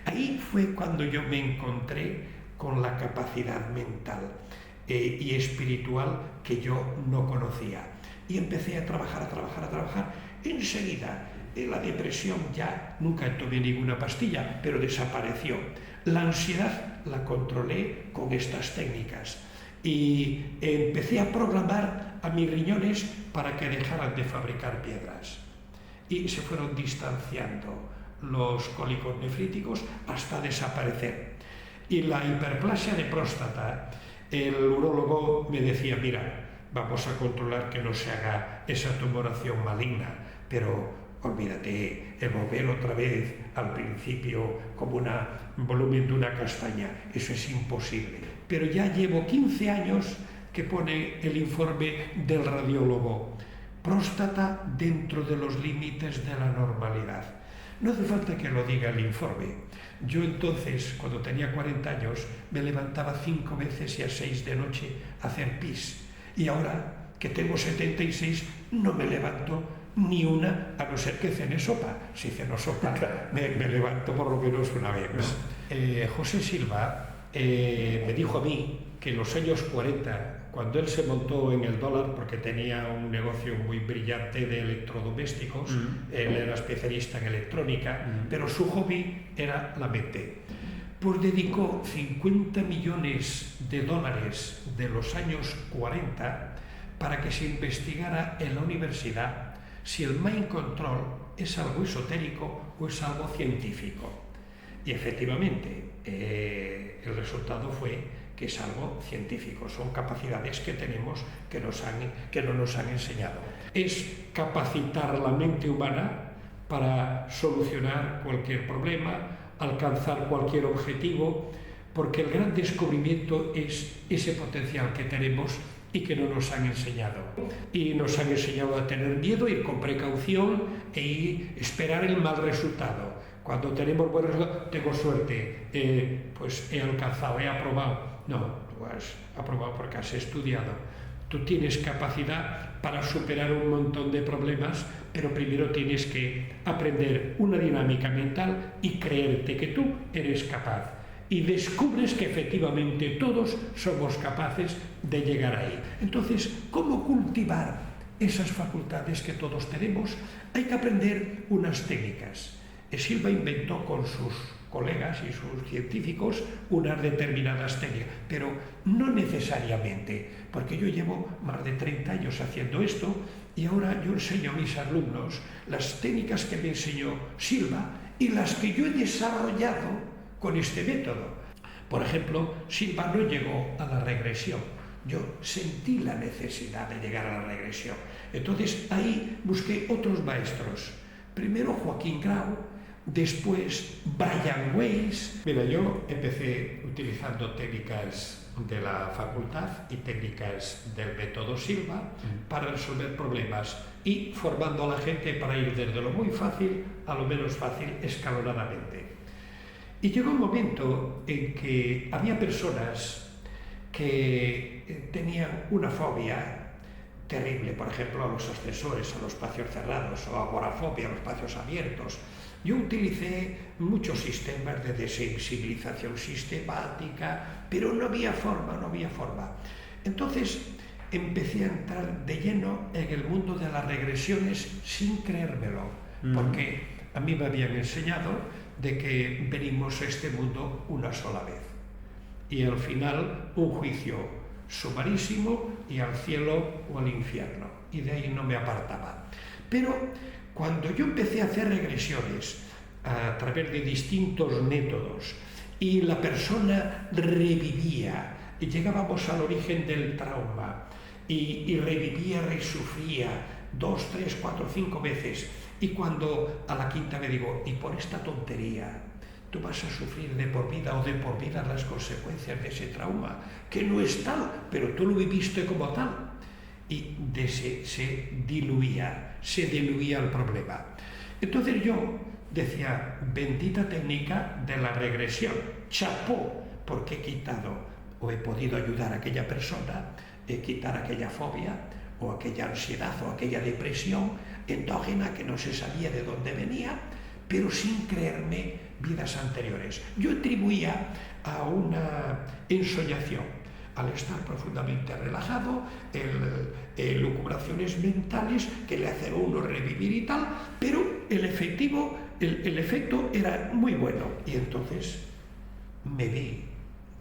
Ahí fue cuando yo me encontré con la capacidad mental y espiritual que yo no conocía. Y empecé a trabajar. Enseguida, la depresión ya nunca tomé ninguna pastilla, pero desapareció. La ansiedad la controlé con estas técnicas. Y empecé a programar a mis riñones para que dejaran de fabricar piedras. Y se fueron distanciando los cólicos nefríticos hasta desaparecer. Y la hiperplasia de próstata, el urólogo me decía, mira, vamos a controlar que no se haga esa tumoración maligna, pero olvídate, el volver otra vez al principio como un volumen de una castaña, eso es imposible. Pero ya llevo 15 años que pone el informe del radiólogo, próstata dentro de los límites de la normalidad. No hace falta que lo diga el informe. Yo entonces, cuando tenía 40 años, me levantaba 5 veces y a 6 de noche a hacer pis. Y ahora, que tengo 76, no me levanto ni una, a no ser que cene sopa. Si ceno sopa, me levanto por lo menos una vez, ¿no? José Silva me dijo a mí que en los años 40, cuando él se montó en el dólar, porque tenía un negocio muy brillante de electrodomésticos, él era especialista en electrónica, pero su hobby era la mente, pues dedicó 50 millones de dólares de los años 40 para que se investigara en la universidad si el mind control es algo esotérico o es algo científico. Y efectivamente, el resultado fue que es algo científico, son capacidades que tenemos que no nos han enseñado. Es capacitar la mente humana para solucionar cualquier problema, alcanzar cualquier objetivo, porque el gran descubrimiento es ese potencial que tenemos y que no nos han enseñado. Y nos han enseñado a tener miedo, ir con precaución e esperar el mal resultado. Cuando tenemos buenos resultados, tengo suerte, pues he alcanzado, he aprobado. No, tú has aprobado porque has estudiado. Tú tienes capacidad para superar un montón de problemas, pero primero tienes que aprender una dinámica mental y creerte que tú eres capaz. Y descubres que efectivamente todos somos capaces de llegar ahí. Entonces, ¿cómo cultivar esas facultades que todos tenemos? Hay que aprender unas técnicas. Silva inventó con sus colegas y sus científicos unas determinadas técnicas, pero no necesariamente, porque yo llevo más de 30 años haciendo esto y ahora yo enseño a mis alumnos las técnicas que me enseñó Silva y las que yo he desarrollado con este método. Por ejemplo, Silva no llegó a la regresión. Yo sentí la necesidad de llegar a la regresión. Entonces ahí busqué otros maestros. Primero Joaquín Grau, después Brian Weiss. Mira, yo empecé utilizando técnicas de la facultad y técnicas del método Silva para resolver problemas y formando a la gente para ir desde lo muy fácil a lo menos fácil escalonadamente. Y llegó un momento en que había personas que tenían una fobia terrible, por ejemplo, a los ascensores, a los espacios cerrados, o agorafobia, a los espacios abiertos. Yo utilicé muchos sistemas de desensibilización sistemática, pero no había forma. Entonces empecé a entrar de lleno en el mundo de las regresiones sin creérmelo, porque a mí me habían enseñado de que venimos a este mundo una sola vez. Y al final un juicio sumarísimo y al cielo o al infierno. Y de ahí no me apartaba. Pero cuando yo empecé a hacer regresiones a través de distintos métodos y la persona revivía, y llegábamos al origen del trauma y revivía, resufría 2, 3, 4, 5 veces, y cuando a la quinta me digo, y por esta tontería tú vas a sufrir de por vida o de por vida las consecuencias de ese trauma, que no es tal, pero tú lo viviste como tal. Y se diluía el problema. Entonces yo decía, bendita técnica de la regresión, chapó, porque he quitado o he podido ayudar a aquella persona a quitar aquella fobia o aquella ansiedad o aquella depresión endógena que no se sabía de dónde venía, pero sin creerme vidas anteriores. Yo atribuía a una ensoñación, al estar profundamente relajado, lucubraciones mentales que le hacen a uno revivir y tal, pero el efecto era muy bueno. Y entonces me vi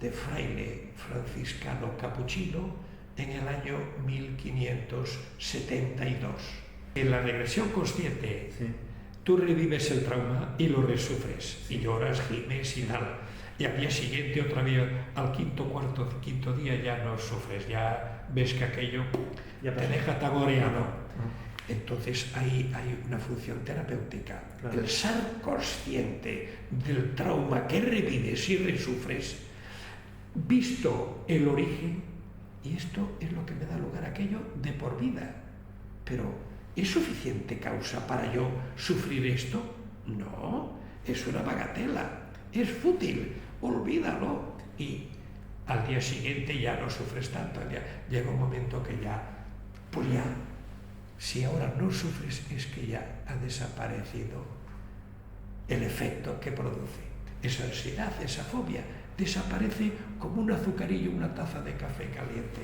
de fraile franciscano capuchino en el año 1572. En la regresión consciente, sí, tú revives el trauma y lo resufres, y lloras, gimes y tal. Y al día siguiente, otra vez, al quinto día ya no sufres, ya ves que aquello ya te deja tagoreado. Entonces ahí hay una función terapéutica. Claro. El ser consciente del trauma que revives y resufres, visto el origen, y esto es lo que me da lugar a aquello de por vida. Pero, ¿es suficiente causa para yo sufrir esto? No, es una bagatela, es fútil, olvídalo. Y al día siguiente ya no sufres tanto. Llega un momento que ya, pues ya, si ahora no sufres es que ya ha desaparecido el efecto que produce. Esa ansiedad, esa fobia, desaparece como un azucarillo en una taza de café caliente.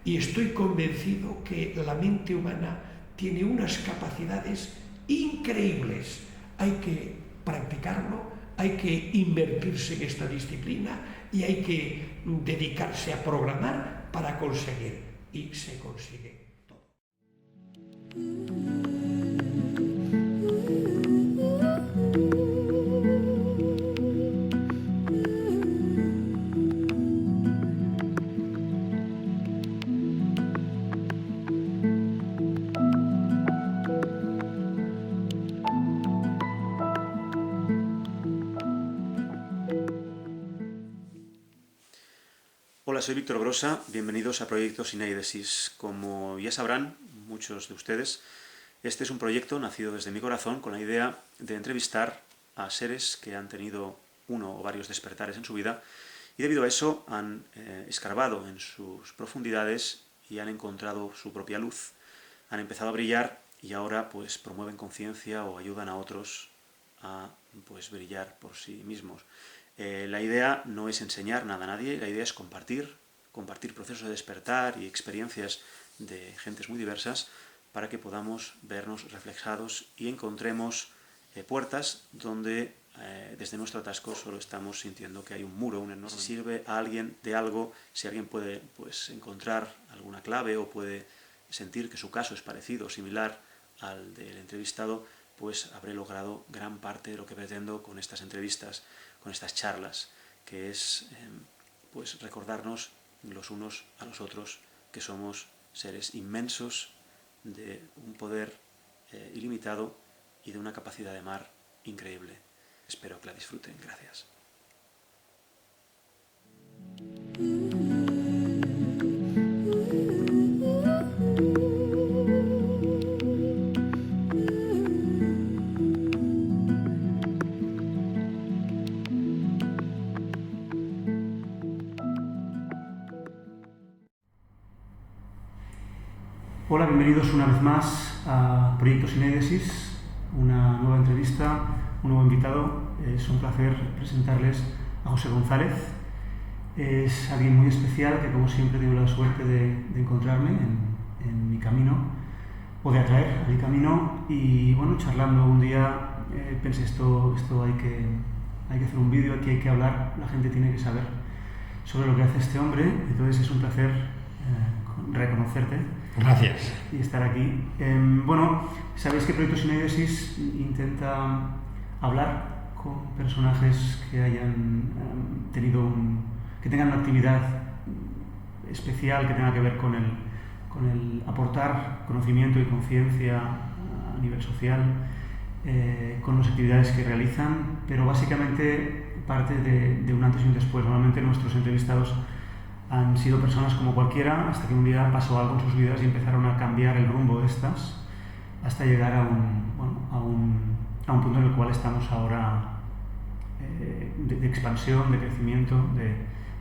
Y estoy convencido que la mente humana tiene unas capacidades increíbles. Hay que practicarlo, hay que invertirse en esta disciplina y hay que dedicarse a programar para conseguir. Y se consigue todo. Hola, soy Víctor Brosa, bienvenidos a Proyecto Sineidesis. Como ya sabrán muchos de ustedes, este es un proyecto nacido desde mi corazón con la idea de entrevistar a seres que han tenido uno o varios despertares en su vida y debido a eso han escarbado en sus profundidades y han encontrado su propia luz, han empezado a brillar y ahora pues promueven conciencia o ayudan a otros a pues brillar por sí mismos. La idea no es enseñar nada a nadie, la idea es compartir procesos de despertar y experiencias de gentes muy diversas para que podamos vernos reflejados y encontremos puertas donde desde nuestro atasco solo estamos sintiendo que hay un muro, un enorme. Si sirve a alguien de algo, si alguien puede pues, encontrar alguna clave o puede sentir que su caso es parecido o similar al del entrevistado, pues habré logrado gran parte de lo que pretendo con estas entrevistas, con estas charlas, que es pues recordarnos los unos a los otros que somos seres inmensos de un poder ilimitado y de una capacidad de amar increíble. Espero que la disfruten. Gracias. Hola, bienvenidos una vez más a Proyecto Sineidesis, una nueva entrevista, un nuevo invitado. Es un placer presentarles a José González. Es alguien muy especial que, como siempre, tengo la suerte de encontrarme en mi camino o de atraer a mi camino. Y bueno, charlando un día pensé esto hay que hacer un vídeo, aquí hay que hablar, la gente tiene que saber sobre lo que hace este hombre. Entonces es un placer reconocerte. Gracias. Y estar aquí. Bueno, sabéis que Proyecto Sineidesis intenta hablar con personajes que hayan que tengan una actividad especial que tenga que ver con el aportar conocimiento y conciencia a nivel social, con las actividades que realizan, pero básicamente parte de un antes y un después. Normalmente nuestros entrevistados han sido personas como cualquiera, hasta que un día pasó algo en sus vidas y empezaron a cambiar el rumbo de estas, hasta llegar a un punto en el cual estamos ahora de expansión, de crecimiento,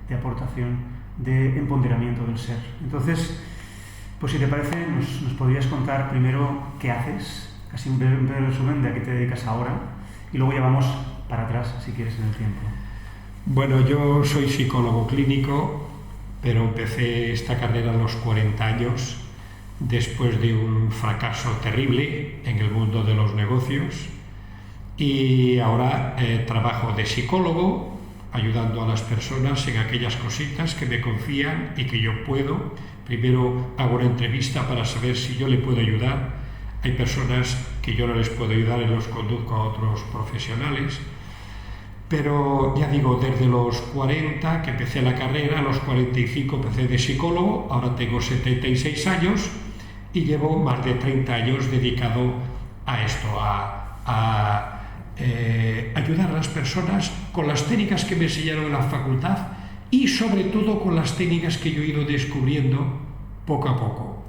de aportación, de empoderamiento del ser. Entonces, pues si te parece, nos podrías contar primero qué haces, casi un breve resumen de a qué te dedicas ahora, y luego ya vamos para atrás, si quieres, en el tiempo. Bueno, yo soy psicólogo clínico, pero empecé esta carrera a los 40 años, después de un fracaso terrible en el mundo de los negocios, y ahora trabajo de psicólogo, ayudando a las personas en aquellas cositas que me confían y que yo puedo. Primero hago una entrevista para saber si yo le puedo ayudar. Hay personas que yo no les puedo ayudar y los conduzco a otros profesionales. Pero ya digo, desde los 40 que empecé la carrera, a los 45 empecé de psicólogo, ahora tengo 76 años y llevo más de 30 años dedicado a esto, a ayudar a las personas con las técnicas que me enseñaron en la facultad y sobre todo con las técnicas que yo he ido descubriendo poco a poco.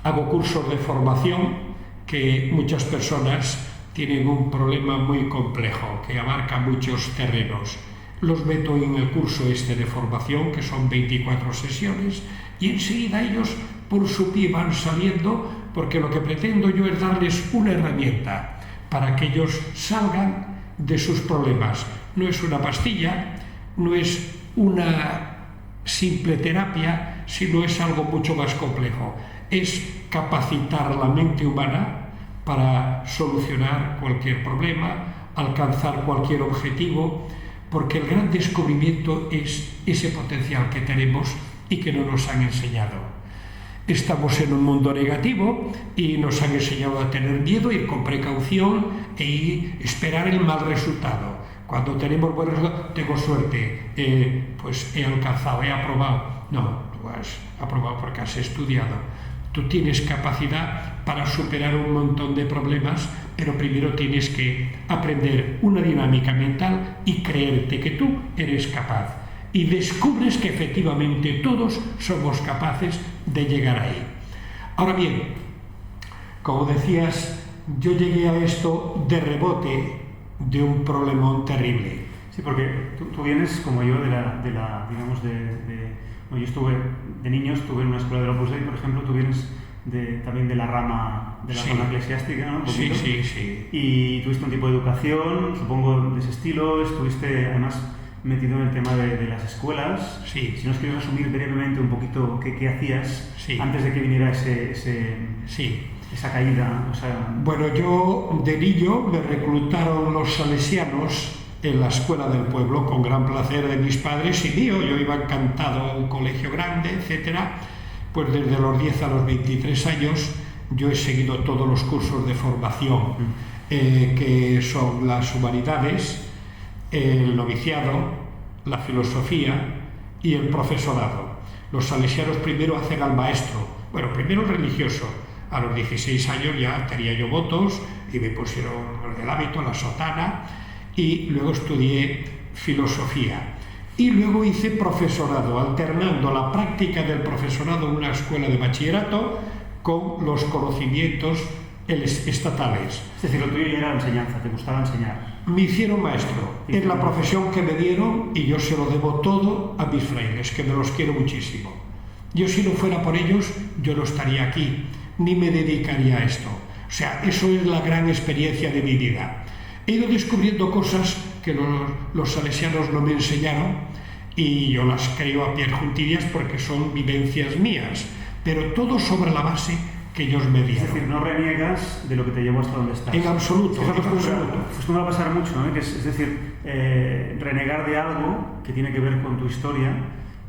Hago cursos de formación que muchas personas tienen un problema muy complejo que abarca muchos terrenos. Los meto en el curso este de formación, que son 24 sesiones, y enseguida ellos por su pie van saliendo, porque lo que pretendo yo es darles una herramienta para que ellos salgan de sus problemas. No es una pastilla, no es una simple terapia, sino es algo mucho más complejo. Es capacitar la mente humana para solucionar cualquier problema, alcanzar cualquier objetivo, porque el gran descubrimiento es ese potencial que tenemos y que no nos han enseñado. Estamos en un mundo negativo y nos han enseñado a tener miedo, ir con precaución e esperar el mal resultado. Cuando tenemos buen resultado, tengo suerte, pues he alcanzado, he aprobado. No, tú has aprobado porque has estudiado. Tú tienes capacidad para superar un montón de problemas, pero primero tienes que aprender una dinámica mental y creerte que tú eres capaz. Y descubres que efectivamente todos somos capaces de llegar ahí. Ahora bien, como decías, yo llegué a esto de rebote de un problemón terrible. Sí, porque tú vienes, como yo, digamos, yo estuve de niño, estuve en una escuela de Opus Dei, por ejemplo. Tú vienes también de la rama eclesiástica, ¿no? Sí, sí, sí. Y tuviste un tipo de educación, supongo, de ese estilo. Estuviste, además, metido en el tema de las escuelas. Sí. Si nos quieres resumir brevemente un poquito qué hacías antes de que viniera esa caída. O sea... Bueno, yo de niño me reclutaron los salesianos en la escuela del pueblo, con gran placer de mis padres y mío. Yo iba encantado a un colegio grande, etcétera. Pues desde los 10 a los 23 años yo he seguido todos los cursos de formación que son las humanidades, el noviciado, la filosofía y el profesorado. Los salesianos primero hacen al maestro, bueno, primero el religioso. A los 16 años ya tenía yo votos y me pusieron el hábito, la sotana, y luego estudié filosofía. Y luego hice profesorado, alternando la práctica del profesorado en una escuela de bachillerato con los conocimientos estatales. Es decir, lo tuyo ya era la enseñanza, te gustaba enseñar. Me hicieron maestro, es la profesión que me dieron y yo se lo debo todo a mis frailes, que me los quiero muchísimo. Yo, si no fuera por ellos, yo no estaría aquí, ni me dedicaría a esto. O sea, eso es la gran experiencia de mi vida. He ido descubriendo cosas que los salesianos no me enseñaron y yo las creo a pie juntillas porque son vivencias mías, pero todo sobre la base que ellos me dieron. Es decir, no reniegas de lo que te llevó hasta donde estás. En absoluto. Es como va a pasar mucho, ¿no? Es decir, renegar de algo que tiene que ver con tu historia,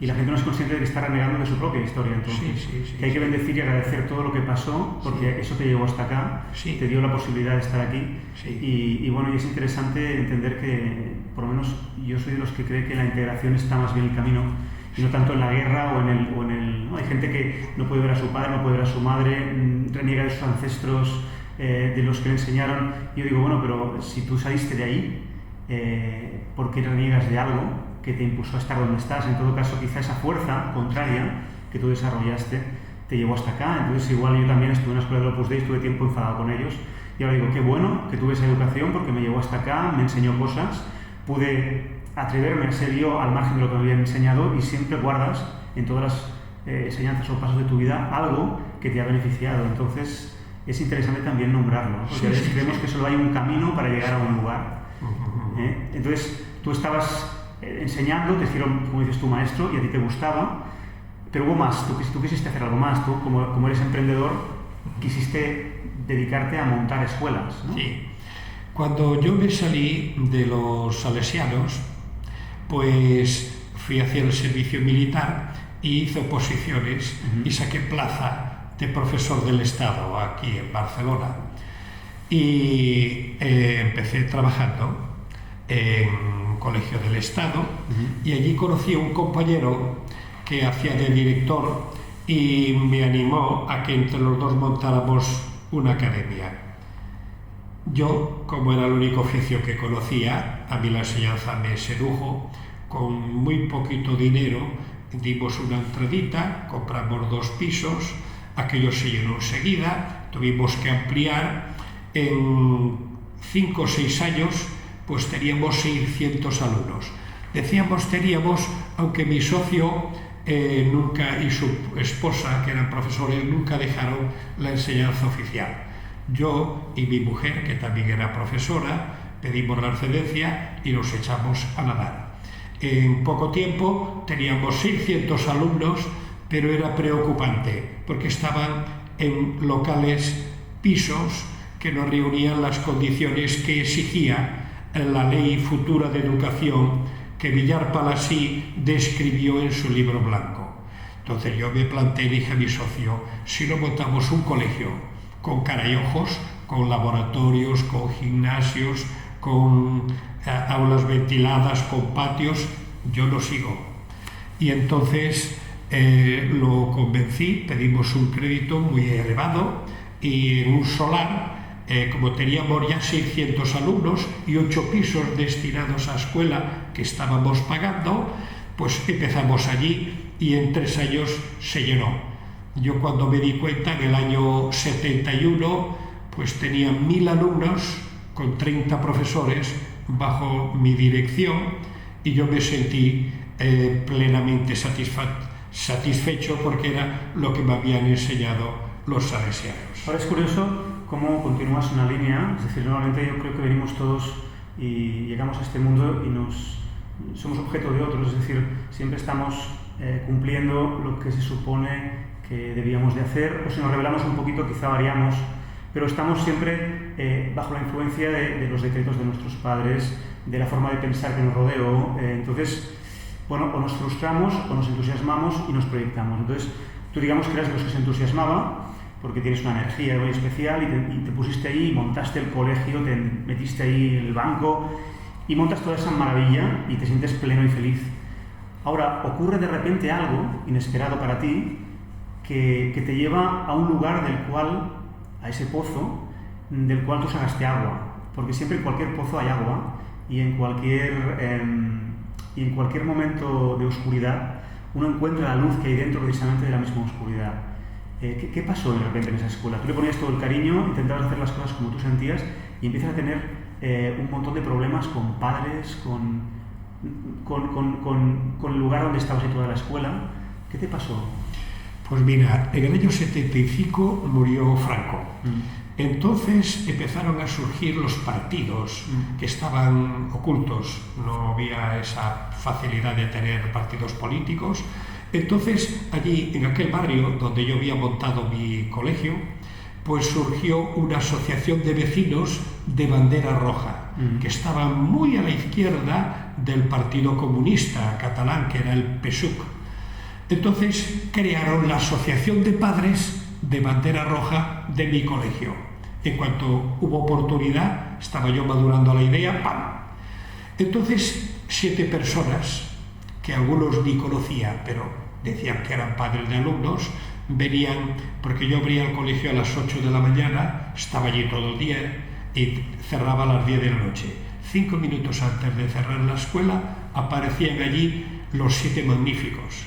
y la gente no es consciente de que está renegando de su propia historia. Entonces, que hay que bendecir y agradecer todo lo que pasó, porque eso te llevó hasta acá, te dio la posibilidad de estar aquí. Y bueno, y es interesante entender que, por lo menos yo soy de los que cree que la integración está más bien en el camino, y no tanto en la guerra o en el ¿no? Hay gente que no puede ver a su padre, no puede ver a su madre, reniega de sus ancestros, de los que le enseñaron. Y yo digo, bueno, pero si tú saliste de ahí, ¿por qué reniegas de algo que te impulsó a estar donde estás? En todo caso, quizá esa fuerza contraria que tú desarrollaste te llevó hasta acá. Entonces, igual yo también estuve en una escuela de Opus Dei, estuve tiempo enfadado con ellos, y ahora digo, qué bueno que tuve esa educación porque me llevó hasta acá, me enseñó cosas, pude atreverme a ser yo al margen de lo que me habían enseñado, y siempre guardas en todas las enseñanzas o pasos de tu vida algo que te ha beneficiado. Entonces, es interesante también nombrarlo, porque a veces creemos que solo hay un camino para llegar a un lugar. Entonces, tú estabas enseñando, te hicieron, como dices, tu maestro, y a ti te gustaba, pero hubo más, tú quisiste hacer algo más, tú como eres emprendedor, quisiste dedicarte a montar escuelas, ¿no? Sí. Cuando yo me salí de los salesianos, pues fui hacia el servicio militar y hice oposiciones y saqué plaza de profesor del Estado aquí en Barcelona. Y empecé trabajando en un colegio del Estado y allí conocí a un compañero que hacía de director y me animó a que entre los dos montáramos una academia. Yo, como era el único oficio que conocía, a mí la enseñanza me sedujo. Con muy poquito dinero dimos una entradita, compramos 2 pisos, aquello se llenó enseguida, tuvimos que ampliar. En 5 o 6 años pues teníamos 600 alumnos. Decíamos teníamos, aunque mi socio nunca y su esposa, que eran profesores, nunca dejaron la enseñanza oficial. Yo y mi mujer, que también era profesora, pedimos la excedencia y nos echamos a nadar. En poco tiempo teníamos 600 alumnos, pero era preocupante porque estaban en locales, pisos, que no reunían las condiciones que exigía la Ley Futura de Educación que Villar Palasí describió en su libro blanco. Entonces yo me planteé y dije a mi socio, si no montamos un colegio con cara y ojos, con laboratorios, con gimnasios, con aulas ventiladas, con patios, yo lo sigo. Y entonces lo convencí, pedimos un crédito muy elevado y en un solar, como teníamos ya 600 alumnos y 8 pisos destinados a escuela que estábamos pagando, pues empezamos allí y en 3 años se llenó. Yo cuando me di cuenta, en el año 71, pues tenía 1000 alumnos con 30 profesores bajo mi dirección y yo me sentí plenamente satisfecho porque era lo que me habían enseñado los salesianos. Ahora es curioso cómo continúas una línea, es decir, normalmente yo creo que venimos todos y llegamos a este mundo y somos objeto de otros, es decir, siempre estamos cumpliendo lo que se supone que debíamos de hacer, o si nos revelamos un poquito quizá variamos, pero estamos siempre bajo la influencia de los decretos de nuestros padres, de la forma de pensar que nos rodeó, entonces, bueno, o nos frustramos o nos entusiasmamos y nos proyectamos. Entonces, tú digamos que eras de los que se entusiasmaba, porque tienes una energía muy especial y te pusiste ahí, montaste el colegio, te metiste ahí en el banco y montas toda esa maravilla y te sientes pleno y feliz. Ahora, ocurre de repente algo inesperado para ti que te lleva a un lugar a ese pozo, del cual tú sacaste agua, porque siempre en cualquier pozo hay agua y en cualquier momento de oscuridad uno encuentra la luz que hay dentro precisamente de la misma oscuridad. ¿Qué pasó de repente en esa escuela? Tú le ponías todo el cariño, intentabas hacer las cosas como tú sentías y empiezas a tener un montón de problemas con padres, con el lugar donde estabas y toda la escuela. ¿Qué te pasó? Pues mira, en el año 75 murió Franco. Entonces empezaron a surgir los partidos que estaban ocultos, no había esa facilidad de tener partidos políticos. Entonces allí, en aquel barrio donde yo había montado mi colegio, pues surgió una asociación de vecinos de bandera roja, que estaban muy a la izquierda del Partido Comunista Catalán, que era el PSUC. Entonces crearon la asociación de padres de bandera roja de mi colegio. En cuanto hubo oportunidad, estaba yo madurando la idea, ¡pam! Entonces 7 personas, que algunos ni conocía, pero decían que eran padres de alumnos, venían, porque yo abría el colegio a las 8 de la mañana, estaba allí todo el día y cerraba a las 10 de la noche. 5 minutos antes de cerrar la escuela aparecían allí los 7 magníficos.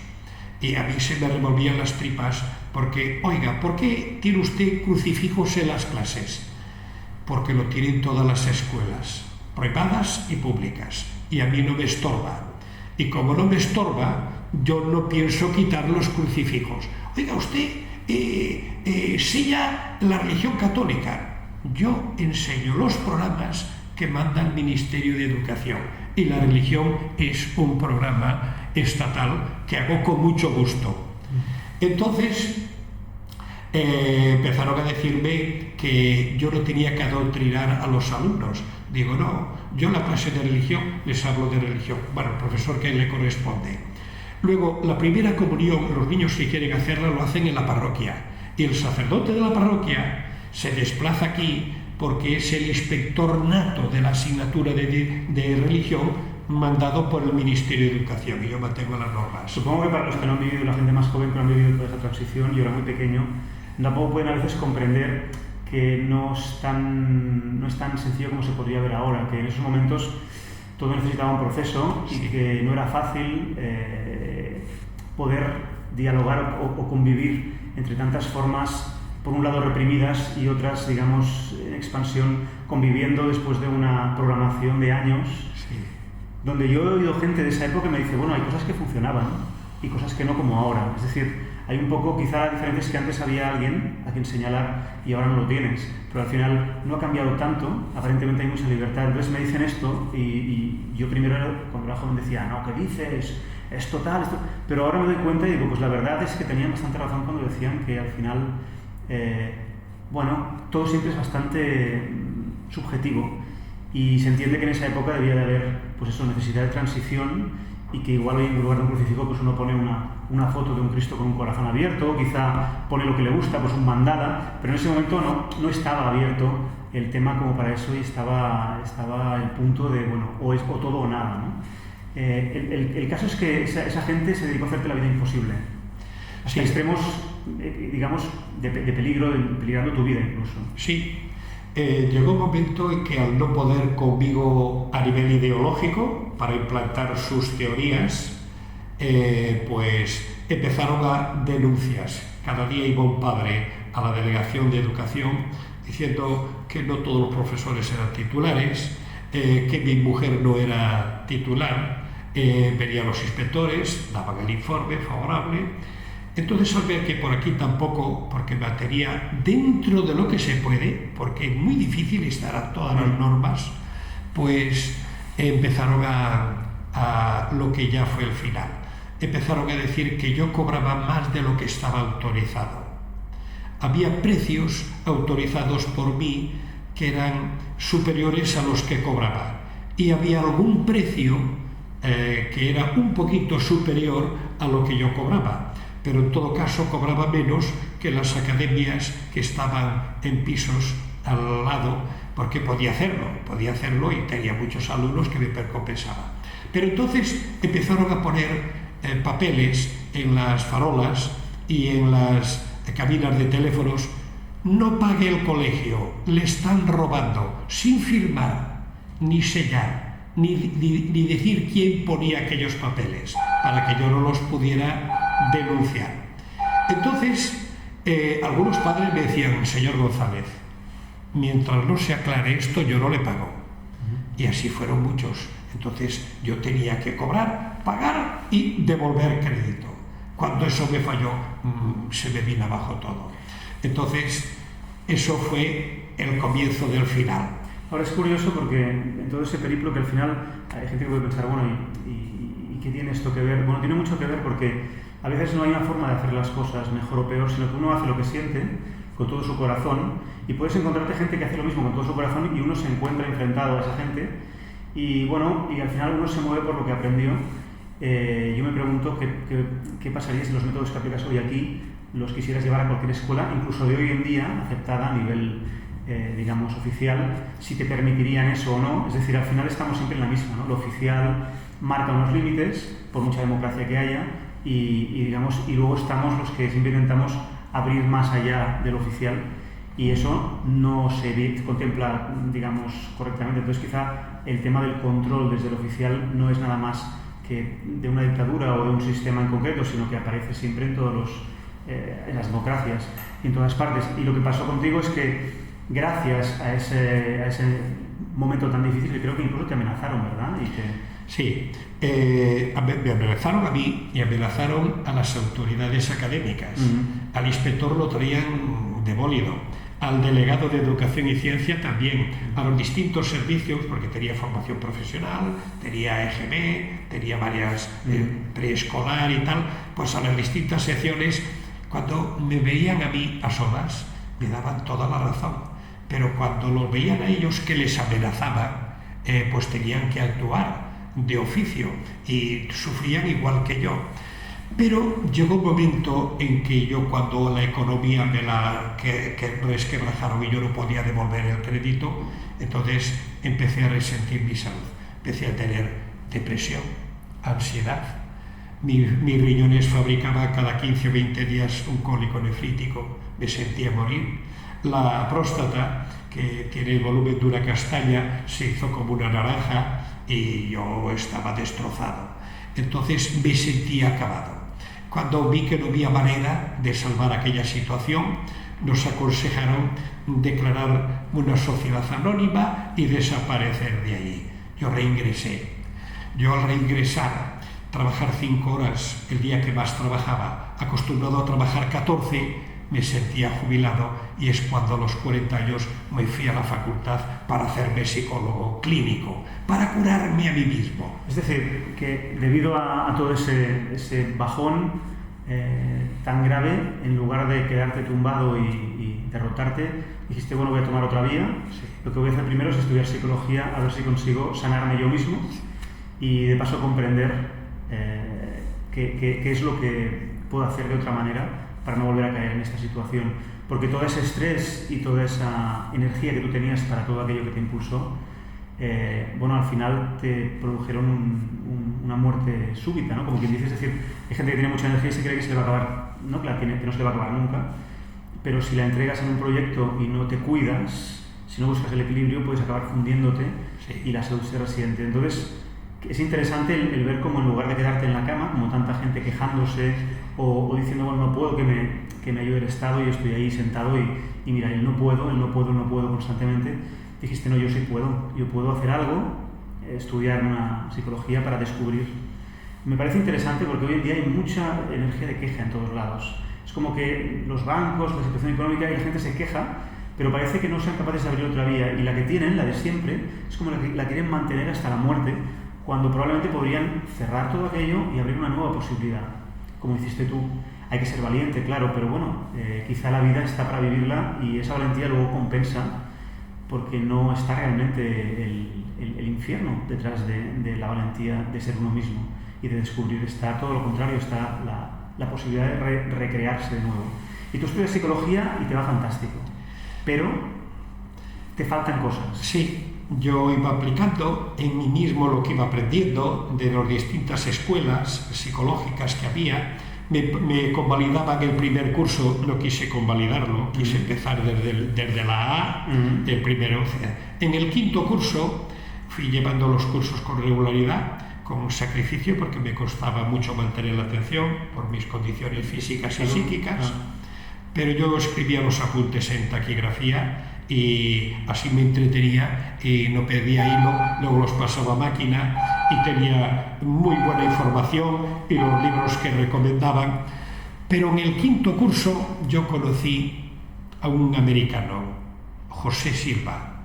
Y a mí se me revolvían las tripas porque, oiga, ¿por qué tiene usted crucifijos en las clases? Porque lo tienen todas las escuelas, privadas y públicas, y a mí no me estorba. Y como no me estorba, yo no pienso quitar los crucifijos. Oiga, usted sella la religión católica. Yo enseño los programas que manda el Ministerio de Educación y la religión es un programa estatal que hago con mucho gusto. Entonces empezaron a decirme que yo no tenía que adoctrinar a los alumnos. Digo, no, yo en la clase de religión les hablo de religión. Bueno, el profesor que le corresponde. Luego, la primera comunión, los niños que quieren hacerla lo hacen en la parroquia. Y el sacerdote de la parroquia se desplaza aquí porque es el inspector nato de la asignatura de religión mandado por el Ministerio de Educación, y yo mantengo las normas. Supongo que para los que no han vivido, la gente más joven que no han vivido toda esa transición, yo era muy pequeño, tampoco pueden a veces comprender que no es tan sencillo como se podría ver ahora, que en esos momentos todo necesitaba un proceso y que no era fácil poder dialogar o convivir entre tantas formas, por un lado reprimidas y otras, digamos, en expansión, conviviendo después de una programación de años, donde yo he oído gente de esa época que me dice, bueno, hay cosas que funcionaban y cosas que no como ahora. Es decir, hay un poco, quizá la diferencia es que antes había alguien a quien señalar y ahora no lo tienes, pero al final no ha cambiado tanto, aparentemente hay mucha libertad. Entonces me dicen esto y yo primero, cuando era joven, decía, no, ¿qué dices? Es total, esto... Pero ahora me doy cuenta y digo, pues la verdad es que tenían bastante razón cuando decían que al final, bueno, todo siempre es bastante subjetivo y se entiende que en esa época debía de haber, pues eso, necesidad de transición y que igual hoy en lugar de un crucifijo pues uno pone una foto de un Cristo con un corazón abierto, quizá pone lo que le gusta, pues un mandala, pero en ese momento no estaba abierto el tema como para eso y estaba el punto de, bueno, o todo o nada, ¿no? El caso es que esa gente se dedicó a hacerte la vida imposible, hasta extremos, digamos, de peligro, peligrando tu vida incluso. Sí, llegó un momento en que al no poder conmigo a nivel ideológico para implantar sus teorías, pues empezaron a denuncias. Cada día iba un padre a la delegación de educación diciendo que no todos los profesores eran titulares, que mi mujer no era titular, venían los inspectores, daban el informe favorable. Entonces, al ver que por aquí tampoco, porque me tenía dentro de lo que se puede, porque es muy difícil estar a todas las normas, pues empezaron a lo que ya fue el final. Empezaron a decir que yo cobraba más de lo que estaba autorizado. Había precios autorizados por mí que eran superiores a los que cobraba. Y había algún precio que era un poquito superior a lo que yo cobraba. Pero en todo caso cobraba menos que las academias que estaban en pisos al lado, porque podía hacerlo y tenía muchos alumnos que me compensaba. Pero entonces empezaron a poner papeles en las farolas y en las cabinas de teléfonos: no pague el colegio, le están robando, sin firmar, ni sellar, ni decir quién ponía aquellos papeles, para que yo no los pudiera denunciar. Entonces, algunos padres me decían: señor González, mientras no se aclare esto, yo no le pago. Y así fueron muchos. Entonces, yo tenía que cobrar, pagar y devolver crédito. Cuando eso me falló, se me vino abajo todo. Entonces, eso fue el comienzo del final. Ahora es curioso porque en todo ese periplo, que al final hay gente que puede pensar, bueno, ¿y qué tiene esto que ver? Bueno, tiene mucho que ver porque a veces no hay una forma de hacer las cosas mejor o peor, sino que uno hace lo que siente con todo su corazón, y puedes encontrarte gente que hace lo mismo con todo su corazón y uno se encuentra enfrentado a esa gente y bueno, y al final uno se mueve por lo que aprendió. Yo me pregunto qué pasaría si los métodos que aplicas hoy aquí los quisieras llevar a cualquier escuela, incluso de hoy en día, aceptada a nivel, digamos, oficial, si te permitirían eso o no. Es decir, al final estamos siempre en la misma, ¿no? Lo oficial marca unos límites, por mucha democracia que haya, y luego estamos los que siempre intentamos abrir más allá del oficial, y eso no se contempla, digamos, correctamente. Entonces quizá el tema del control desde el oficial no es nada más que de una dictadura o de un sistema en concreto, sino que aparece siempre en en las democracias y en todas partes. Y lo que pasó contigo es que gracias a ese momento tan difícil, creo que incluso te amenazaron, ¿verdad? Sí, me amenazaron a mí y amenazaron a las autoridades académicas. Al inspector lo traían de bólido, al delegado de Educación y Ciencia también, a los distintos servicios, porque tenía formación profesional, tenía EGB, tenía varias preescolar y tal, pues a las distintas secciones, cuando me veían a mí a solas, me daban toda la razón, pero cuando los veían a ellos que les amenazaban, pues tenían que actuar de oficio y sufrían igual que yo. Pero llegó un momento en que yo, cuando la economía que no es que bajaron y yo no podía devolver el crédito, entonces empecé a resentir mi salud. Empecé a tener depresión, ansiedad. Mis riñones fabricaban cada 15 o 20 días un cólico nefrítico, me sentía morir. La próstata, que tiene el volumen de una castaña, se hizo como una naranja y yo estaba destrozado. Entonces me sentía acabado. Cuando vi que no había manera de salvar aquella situación, nos aconsejaron declarar una sociedad anónima y desaparecer de allí. Yo reingresé. Yo al reingresar, trabajar 5 horas el día que más trabajaba, acostumbrado a trabajar 14, me sentía jubilado, y es cuando a los 40 años me fui a la facultad para hacerme psicólogo clínico, para curarme a mí mismo. Es decir, que debido a todo ese bajón tan grave, en lugar de quedarte tumbado y derrotarte, dijiste, bueno, voy a tomar otra vía. Sí. Lo que voy a hacer primero es estudiar psicología, a ver si consigo sanarme yo mismo y de paso comprender qué es lo que puedo hacer de otra manera para no volver a caer en esta situación, porque todo ese estrés y toda esa energía que tú tenías para todo aquello que te impulsó, bueno, al final te produjeron una muerte súbita, ¿no? Como quien dice, es decir, hay gente que tiene mucha energía y se cree que se le va a acabar, ¿no? Que no se le va a acabar nunca, pero si la entregas en un proyecto y no te cuidas, si no buscas el equilibrio, puedes acabar fundiéndote, sí, y la salud se resiente. Entonces, es interesante el ver cómo, en lugar de quedarte en la cama, como tanta gente quejándose o diciendo, bueno, no puedo, que me ayude el Estado, y estoy ahí sentado y mira, él no puedo constantemente, dijiste, no, yo sí puedo, yo puedo hacer algo, estudiar una psicología para descubrir. Me parece interesante porque hoy en día hay mucha energía de queja en todos lados. Es como que los bancos, la situación económica, y la gente se queja, pero parece que no sean capaces de abrir otra vía, y la que tienen, la de siempre, es como la quieren mantener hasta la muerte, cuando probablemente podrían cerrar todo aquello y abrir una nueva posibilidad. Como hiciste tú, hay que ser valiente, claro, pero bueno, quizá la vida está para vivirla, y esa valentía luego compensa, porque no está realmente el infierno detrás de la valentía de ser uno mismo y de descubrir. Está todo lo contrario, está la posibilidad de recrearse de nuevo. Y tú estudias psicología y te va fantástico, pero te faltan cosas. Sí. Yo iba aplicando en mí mismo lo que iba aprendiendo de las distintas escuelas psicológicas que había. Me convalidaban el primer curso, no quise convalidarlo, quise empezar desde la A, el primero. En el 5.º curso fui llevando los cursos con regularidad, con sacrificio, porque me costaba mucho mantener la atención por mis condiciones físicas y psíquicas, pero yo escribía los apuntes en taquigrafía y así me entretenía y no perdía hilo, luego los pasaba a máquina y tenía muy buena información y los libros que recomendaban. Pero en el 5.º curso yo conocí a un americano, José Silva,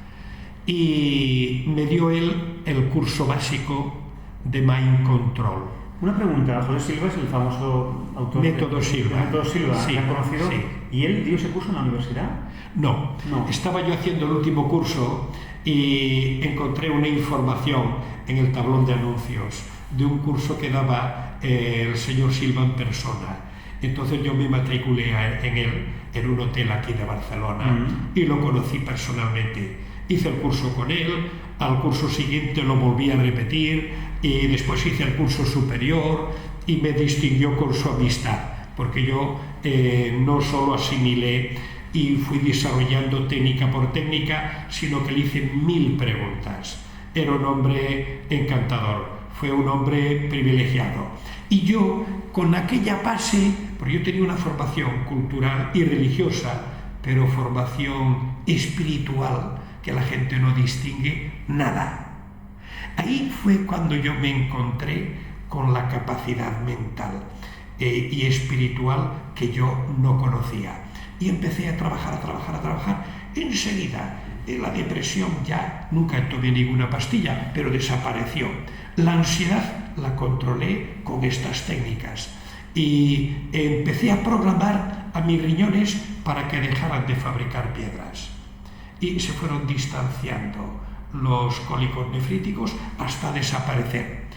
y me dio él el curso básico de Mind Control. Una pregunta, José Silva es el famoso autor Método Silva. Método Silva, sí, ¿te han conocido? Sí. ¿Y él dio ese curso en la universidad? No, estaba yo haciendo el último curso y encontré una información en el tablón de anuncios de un curso que daba el señor Silva en persona. Entonces yo me matriculé en él en un hotel aquí de Barcelona y lo conocí personalmente. Hice el curso con él, al curso siguiente lo volví a repetir y después hice el curso superior y me distinguió con su amistad, porque yo no solo asimilé y fui desarrollando técnica por técnica, sino que le hice 1000 preguntas. Era un hombre encantador, fue un hombre privilegiado. Y yo, con aquella base, porque yo tenía una formación cultural y religiosa, pero formación espiritual, que la gente no distingue nada. Ahí fue cuando yo me encontré con la capacidad mental y espiritual que yo no conocía. Y empecé a trabajar enseguida. La depresión ya nunca tomé ninguna pastilla, pero desapareció. La ansiedad la controlé con estas técnicas y empecé a programar a mis riñones para que dejaran de fabricar piedras. Y se fueron distanciando los cólicos nefríticos hasta desaparecer.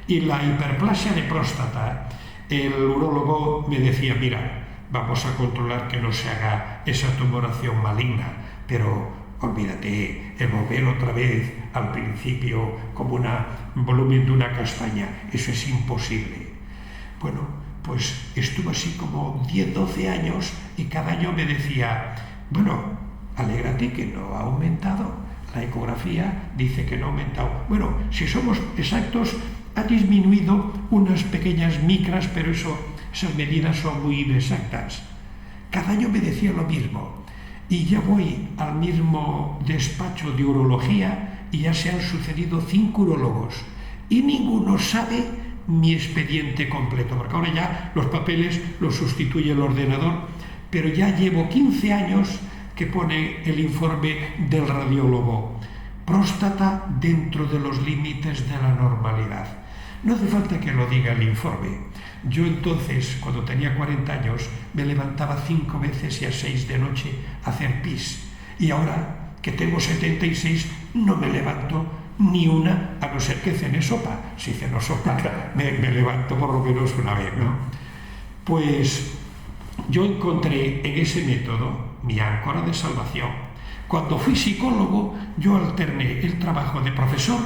Y la hiperplasia de próstata, el urólogo me decía, mira, vamos a controlar que no se haga esa tumoración maligna, pero olvídate, el volver otra vez al principio como un volumen de una castaña, eso es imposible. Bueno, pues estuve así como 10, 12 años y cada año me decía, bueno, alégrate que no ha aumentado. La ecografía dice que no ha aumentado. Bueno, si somos exactos, ha disminuido unas pequeñas micras, pero esas medidas son muy inexactas. Cada año me decía lo mismo. Y ya voy al mismo despacho de urología y ya se han sucedido 5 urólogos. Y ninguno sabe mi expediente completo, porque ahora ya los papeles los sustituye el ordenador, pero ya llevo 15 años que pone el informe del radiólogo. Próstata dentro de los límites de la normalidad. No hace falta que lo diga el informe. Yo entonces, cuando tenía 40 años, me levantaba 5 veces y a 6 de noche a hacer pis. Y ahora, que tengo 76, no me levanto ni una, a no ser que cene sopa. Si ceno sopa, me levanto por lo menos una vez, ¿no? Pues yo encontré en ese método mi áncora de salvación. Cuando fui psicólogo, yo alterné el trabajo de profesor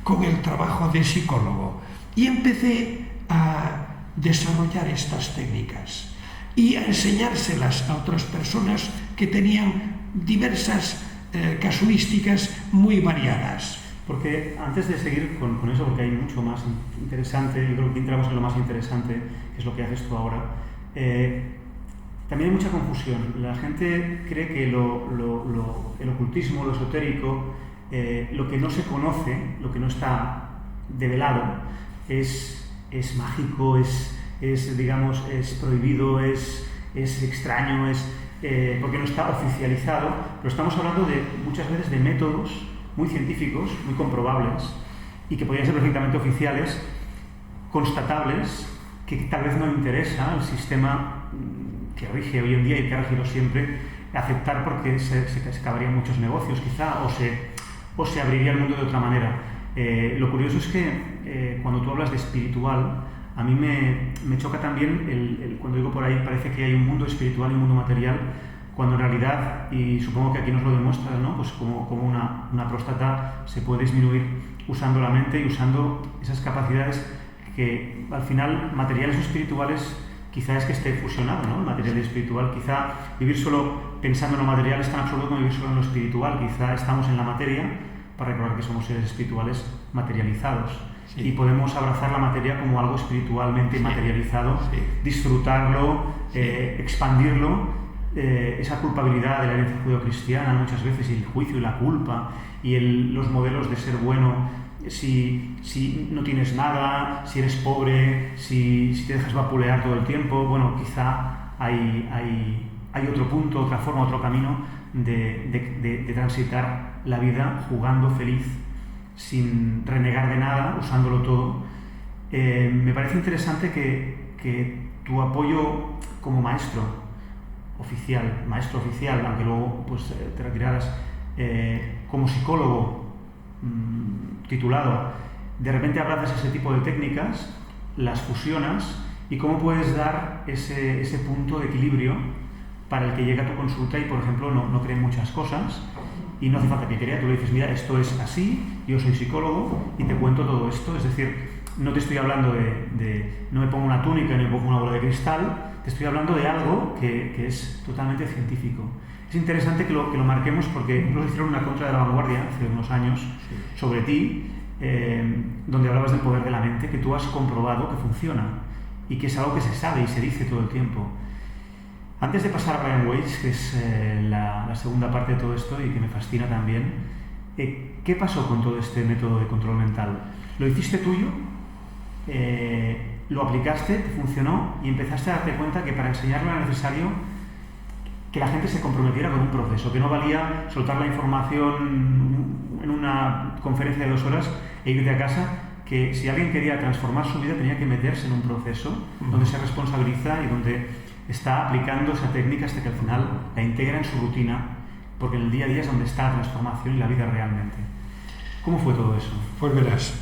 con el trabajo de psicólogo y empecé a desarrollar estas técnicas y a enseñárselas a otras personas que tenían diversas casuísticas muy variadas. Porque antes de seguir con eso, porque hay mucho más interesante, yo creo que entramos en lo más interesante, que es lo que haces tú ahora, también hay mucha confusión. La gente cree que el ocultismo, lo esotérico, lo que no se conoce, lo que no está develado, es mágico, digamos, es prohibido, es extraño, porque no está oficializado, pero estamos hablando muchas veces de métodos muy científicos, muy comprobables, y que podrían ser perfectamente oficiales, constatables, que tal vez no interesa al sistema que rige hoy en día y que ha regido siempre aceptar, porque se acabarían muchos negocios quizá, o se abriría el mundo de otra manera. Lo curioso es que cuando tú hablas de espiritual, a mí me choca también cuando digo por ahí, parece que hay un mundo espiritual y un mundo material, cuando en realidad, y supongo que aquí nos lo demuestra, ¿no? Pues como una próstata se puede disminuir usando la mente y usando esas capacidades que al final, materiales o espirituales, quizá es que esté fusionado, ¿no? El material y el espiritual. Quizá vivir solo pensando en lo material es tan absurdo como vivir solo en lo espiritual. Quizá estamos en la materia para recordar que somos seres espirituales materializados. Sí. Y podemos abrazar la materia como algo espiritualmente materializado, disfrutarlo, expandirlo. Esa culpabilidad de la herencia judeocristiana muchas veces, y el juicio y la culpa, y los modelos de ser bueno, si no tienes nada, si eres pobre, si te dejas vapulear todo el tiempo. Bueno, quizá hay otro punto, otra forma, otro camino de transitar la vida jugando feliz, sin renegar de nada, usándolo todo. Me parece interesante que tu apoyo como maestro oficial, aunque luego pues, te retiraras, como psicólogo titulado, de repente abrazas ese tipo de técnicas, las fusionas, y cómo puedes dar ese punto de equilibrio para el que llega a tu consulta y, por ejemplo, no cree muchas cosas y no hace falta que crea. Tú le dices, mira, esto es así, yo soy psicólogo y te cuento todo esto. Es decir, no te estoy hablando no me pongo una túnica ni me pongo una bola de cristal, te estoy hablando de algo que es totalmente científico. Es interesante que lo marquemos, porque incluso hicieron una contra de la vanguardia hace unos años sobre ti, donde hablabas del poder de la mente, que tú has comprobado que funciona y que es algo que se sabe y se dice todo el tiempo. Antes de pasar a Brian Weiss, que es la segunda parte de todo esto y que me fascina también, ¿qué pasó con todo este método de control mental? ¿Lo hiciste tuyo? ¿Lo aplicaste? ¿Te funcionó? Y empezaste a darte cuenta que para enseñarlo era necesario que que la gente se comprometiera con un proceso, que no valía soltar la información en una conferencia de 2 horas e irte a casa, que si alguien quería transformar su vida tenía que meterse en un proceso donde se responsabiliza y donde está aplicando esa técnica hasta que al final la integra en su rutina, porque en el día a día es donde está la transformación y la vida realmente. ¿Cómo fue todo eso? Pues verás,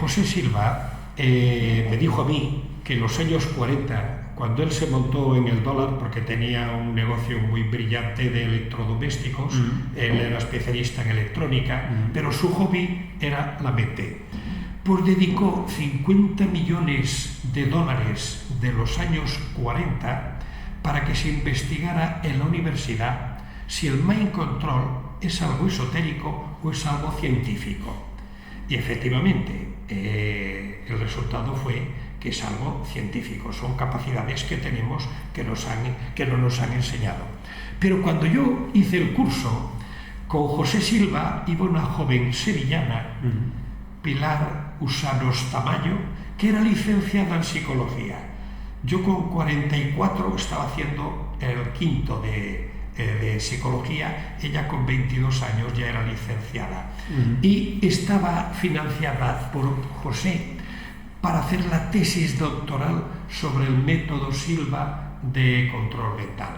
José Silva me dijo a mí que en los años 40, cuando él se montó en el dólar, porque tenía un negocio muy brillante de electrodomésticos, él era especialista en electrónica, pero su hobby era la mente, pues dedicó 50 millones de dólares de los años 40 para que se investigara en la universidad si el mind control es algo esotérico o es algo científico. Y efectivamente, el resultado fue que es algo científico, son capacidades que tenemos que no nos han enseñado. Pero cuando yo hice el curso con José Silva, iba una joven sevillana, Pilar Usanos Tamayo, que era licenciada en psicología. Yo con 44 estaba haciendo el quinto de psicología, ella con 22 años ya era licenciada. Y estaba financiada por José para hacer la tesis doctoral sobre el método Silva de control mental.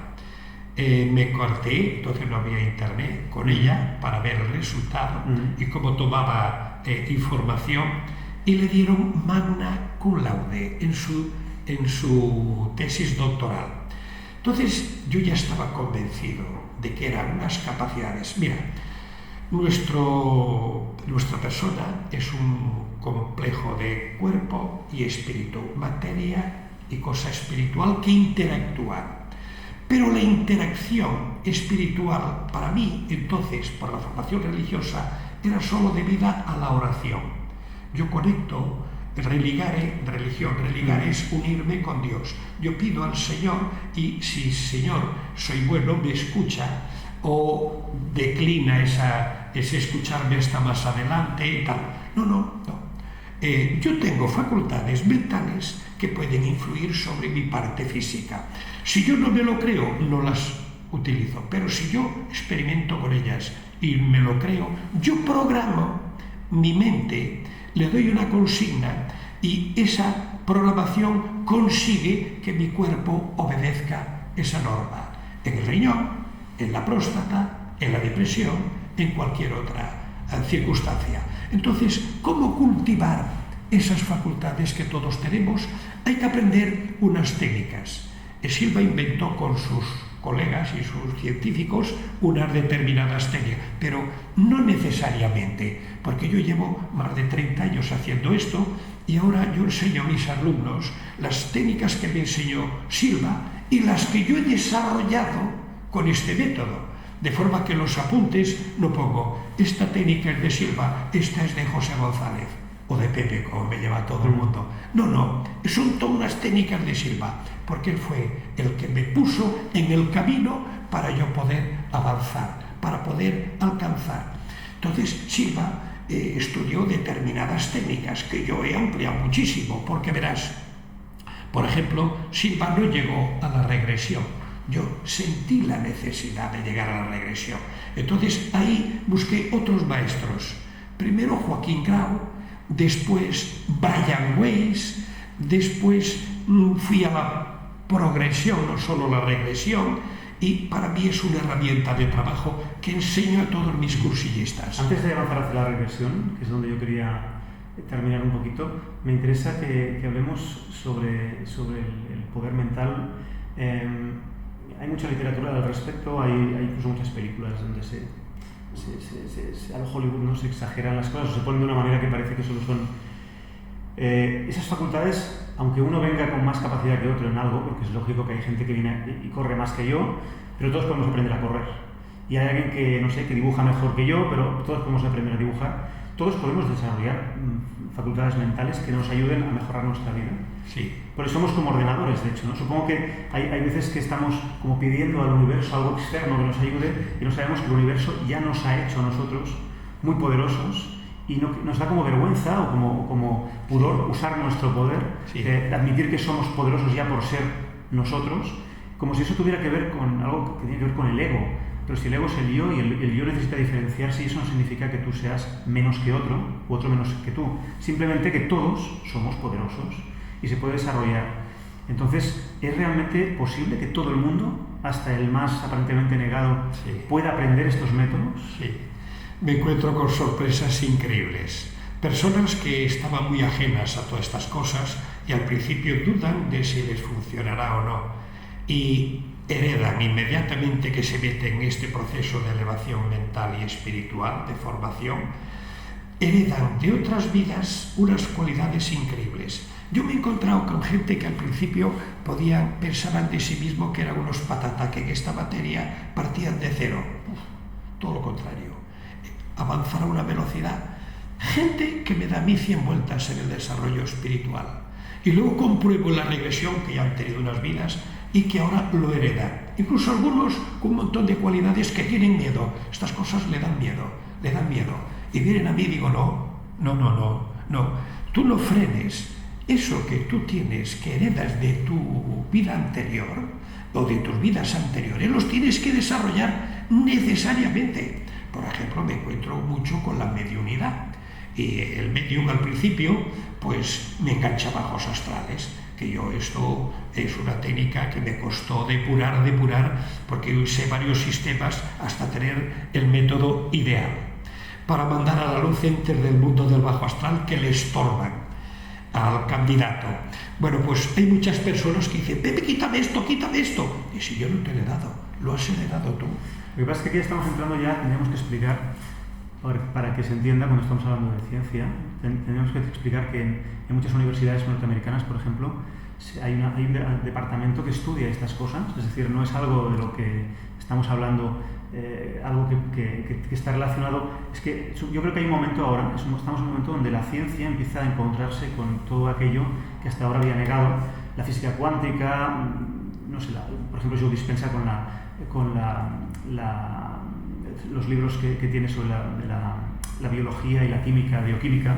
Me corté, entonces no había internet, con ella para ver el resultado y cómo tomaba información, y le dieron magna cum laude en su tesis doctoral. Entonces yo ya estaba convencido de que eran unas capacidades. Mira, nuestra persona es un complejo de cuerpo y espíritu, materia y cosa espiritual que interactúan. Pero la interacción espiritual, para mí, entonces, por la formación religiosa, era solo debida a la oración. Yo conecto, religar es unirme con Dios. Yo pido al Señor y si Señor soy bueno, me escucha o declina ese escucharme hasta más adelante y tal. No. Yo tengo facultades mentales que pueden influir sobre mi parte física. Si yo no me lo creo, no las utilizo, pero si yo experimento con ellas y me lo creo, yo programo mi mente, le doy una consigna y esa programación consigue que mi cuerpo obedezca esa norma. En el riñón, en la próstata, en la depresión, en cualquier otra circunstancia. Entonces, ¿cómo cultivar esas facultades que todos tenemos? Hay que aprender unas técnicas. Silva inventó con sus colegas y sus científicos unas determinadas técnicas, pero no necesariamente, porque yo llevo más de 30 años haciendo esto y ahora yo enseño a mis alumnos las técnicas que me enseñó Silva y las que yo he desarrollado con este método. De forma que en los apuntes no pongo esta técnica es de Silva, esta es de José González o de Pepe, como me lleva todo el mundo. No, son todas unas técnicas de Silva, porque él fue el que me puso en el camino para yo poder avanzar, para poder alcanzar. Entonces Silva estudió determinadas técnicas que yo he ampliado muchísimo, porque verás, por ejemplo, Silva no llegó a la regresión. Yo sentí la necesidad de llegar a la regresión. Entonces ahí busqué otros maestros. Primero Joaquín Grau, después Brian Weiss, después fui a la progresión, no solo la regresión, y para mí es una herramienta de trabajo que enseño a todos mis cursillistas. Antes de avanzar hacia la regresión, que es donde yo quería terminar un poquito, me interesa que hablemos sobre el poder mental. Hay mucha literatura al respecto, hay incluso muchas películas donde a lo Hollywood no se exageran las cosas, o se ponen de una manera que parece que solo son esas facultades, aunque uno venga con más capacidad que otro en algo, porque es lógico que hay gente que viene y corre más que yo, pero todos podemos aprender a correr. Y hay alguien que, no sé, que dibuja mejor que yo, pero todos podemos aprender a dibujar. Todos podemos desarrollar facultades mentales que nos ayuden a mejorar nuestra vida. Sí. Por eso somos como ordenadores, de hecho, ¿no? Supongo que hay veces que estamos como pidiendo al universo algo externo que nos ayude y no sabemos que el universo ya nos ha hecho a nosotros muy poderosos y nos da como vergüenza o como pudor usar nuestro poder, admitir que somos poderosos ya por ser nosotros como si eso tuviera que ver con algo que tiene que ver con el ego. Pero si el ego es el yo y el yo necesita diferenciarse, y eso no significa que tú seas menos que otro u otro menos que tú. Simplemente que todos somos poderosos y se puede desarrollar. Entonces, ¿es realmente posible que todo el mundo, hasta el más aparentemente negado, pueda aprender estos métodos? Sí. Me encuentro con sorpresas increíbles. Personas que estaban muy ajenas a todas estas cosas y al principio dudan de si les funcionará o no. Y heredan inmediatamente que se meten en este proceso de elevación mental y espiritual, de formación, heredan de otras vidas unas cualidades increíbles. Yo me he encontrado con gente que al principio pensaban de sí mismo que eran unos patata, que en esta materia partían de cero. Todo lo contrario, avanzar a una velocidad. Gente que me da a mí 100 vueltas en el desarrollo espiritual. Y luego compruebo la regresión que ya han tenido unas vidas y que ahora lo heredan. Incluso algunos con un montón de cualidades que tienen miedo. Estas cosas le dan miedo. Y vienen a mí y digo, no. Tú no frenes eso que tú tienes, que heredas de tu vida anterior o de tus vidas anteriores, los tienes que desarrollar necesariamente. Por ejemplo, me encuentro mucho con la mediunidad. Y el medium al principio, pues me engancha bajos astrales, que yo esto es una técnica que me costó depurar, porque usé varios sistemas hasta tener el método ideal para mandar a la luz entes del mundo del bajo astral que le estorban al candidato. Bueno, pues hay muchas personas que dicen, Pepe, quítame esto. Y si yo no te lo he dado, lo has heredado tú. Lo que pasa es que aquí estamos entrando ya, tendríamos que explicar, para que se entienda cuando estamos hablando de ciencia, tenemos que explicar que en muchas universidades norteamericanas, por ejemplo, hay un departamento que estudia estas cosas, es decir, no es algo de lo que estamos hablando, algo que está relacionado. Es que yo creo que hay un momento ahora, estamos en un momento donde la ciencia empieza a encontrarse con todo aquello que hasta ahora había negado, la física cuántica, no sé, por ejemplo, Joe Dispenza con los libros que tiene sobre la biología y la química, bioquímica,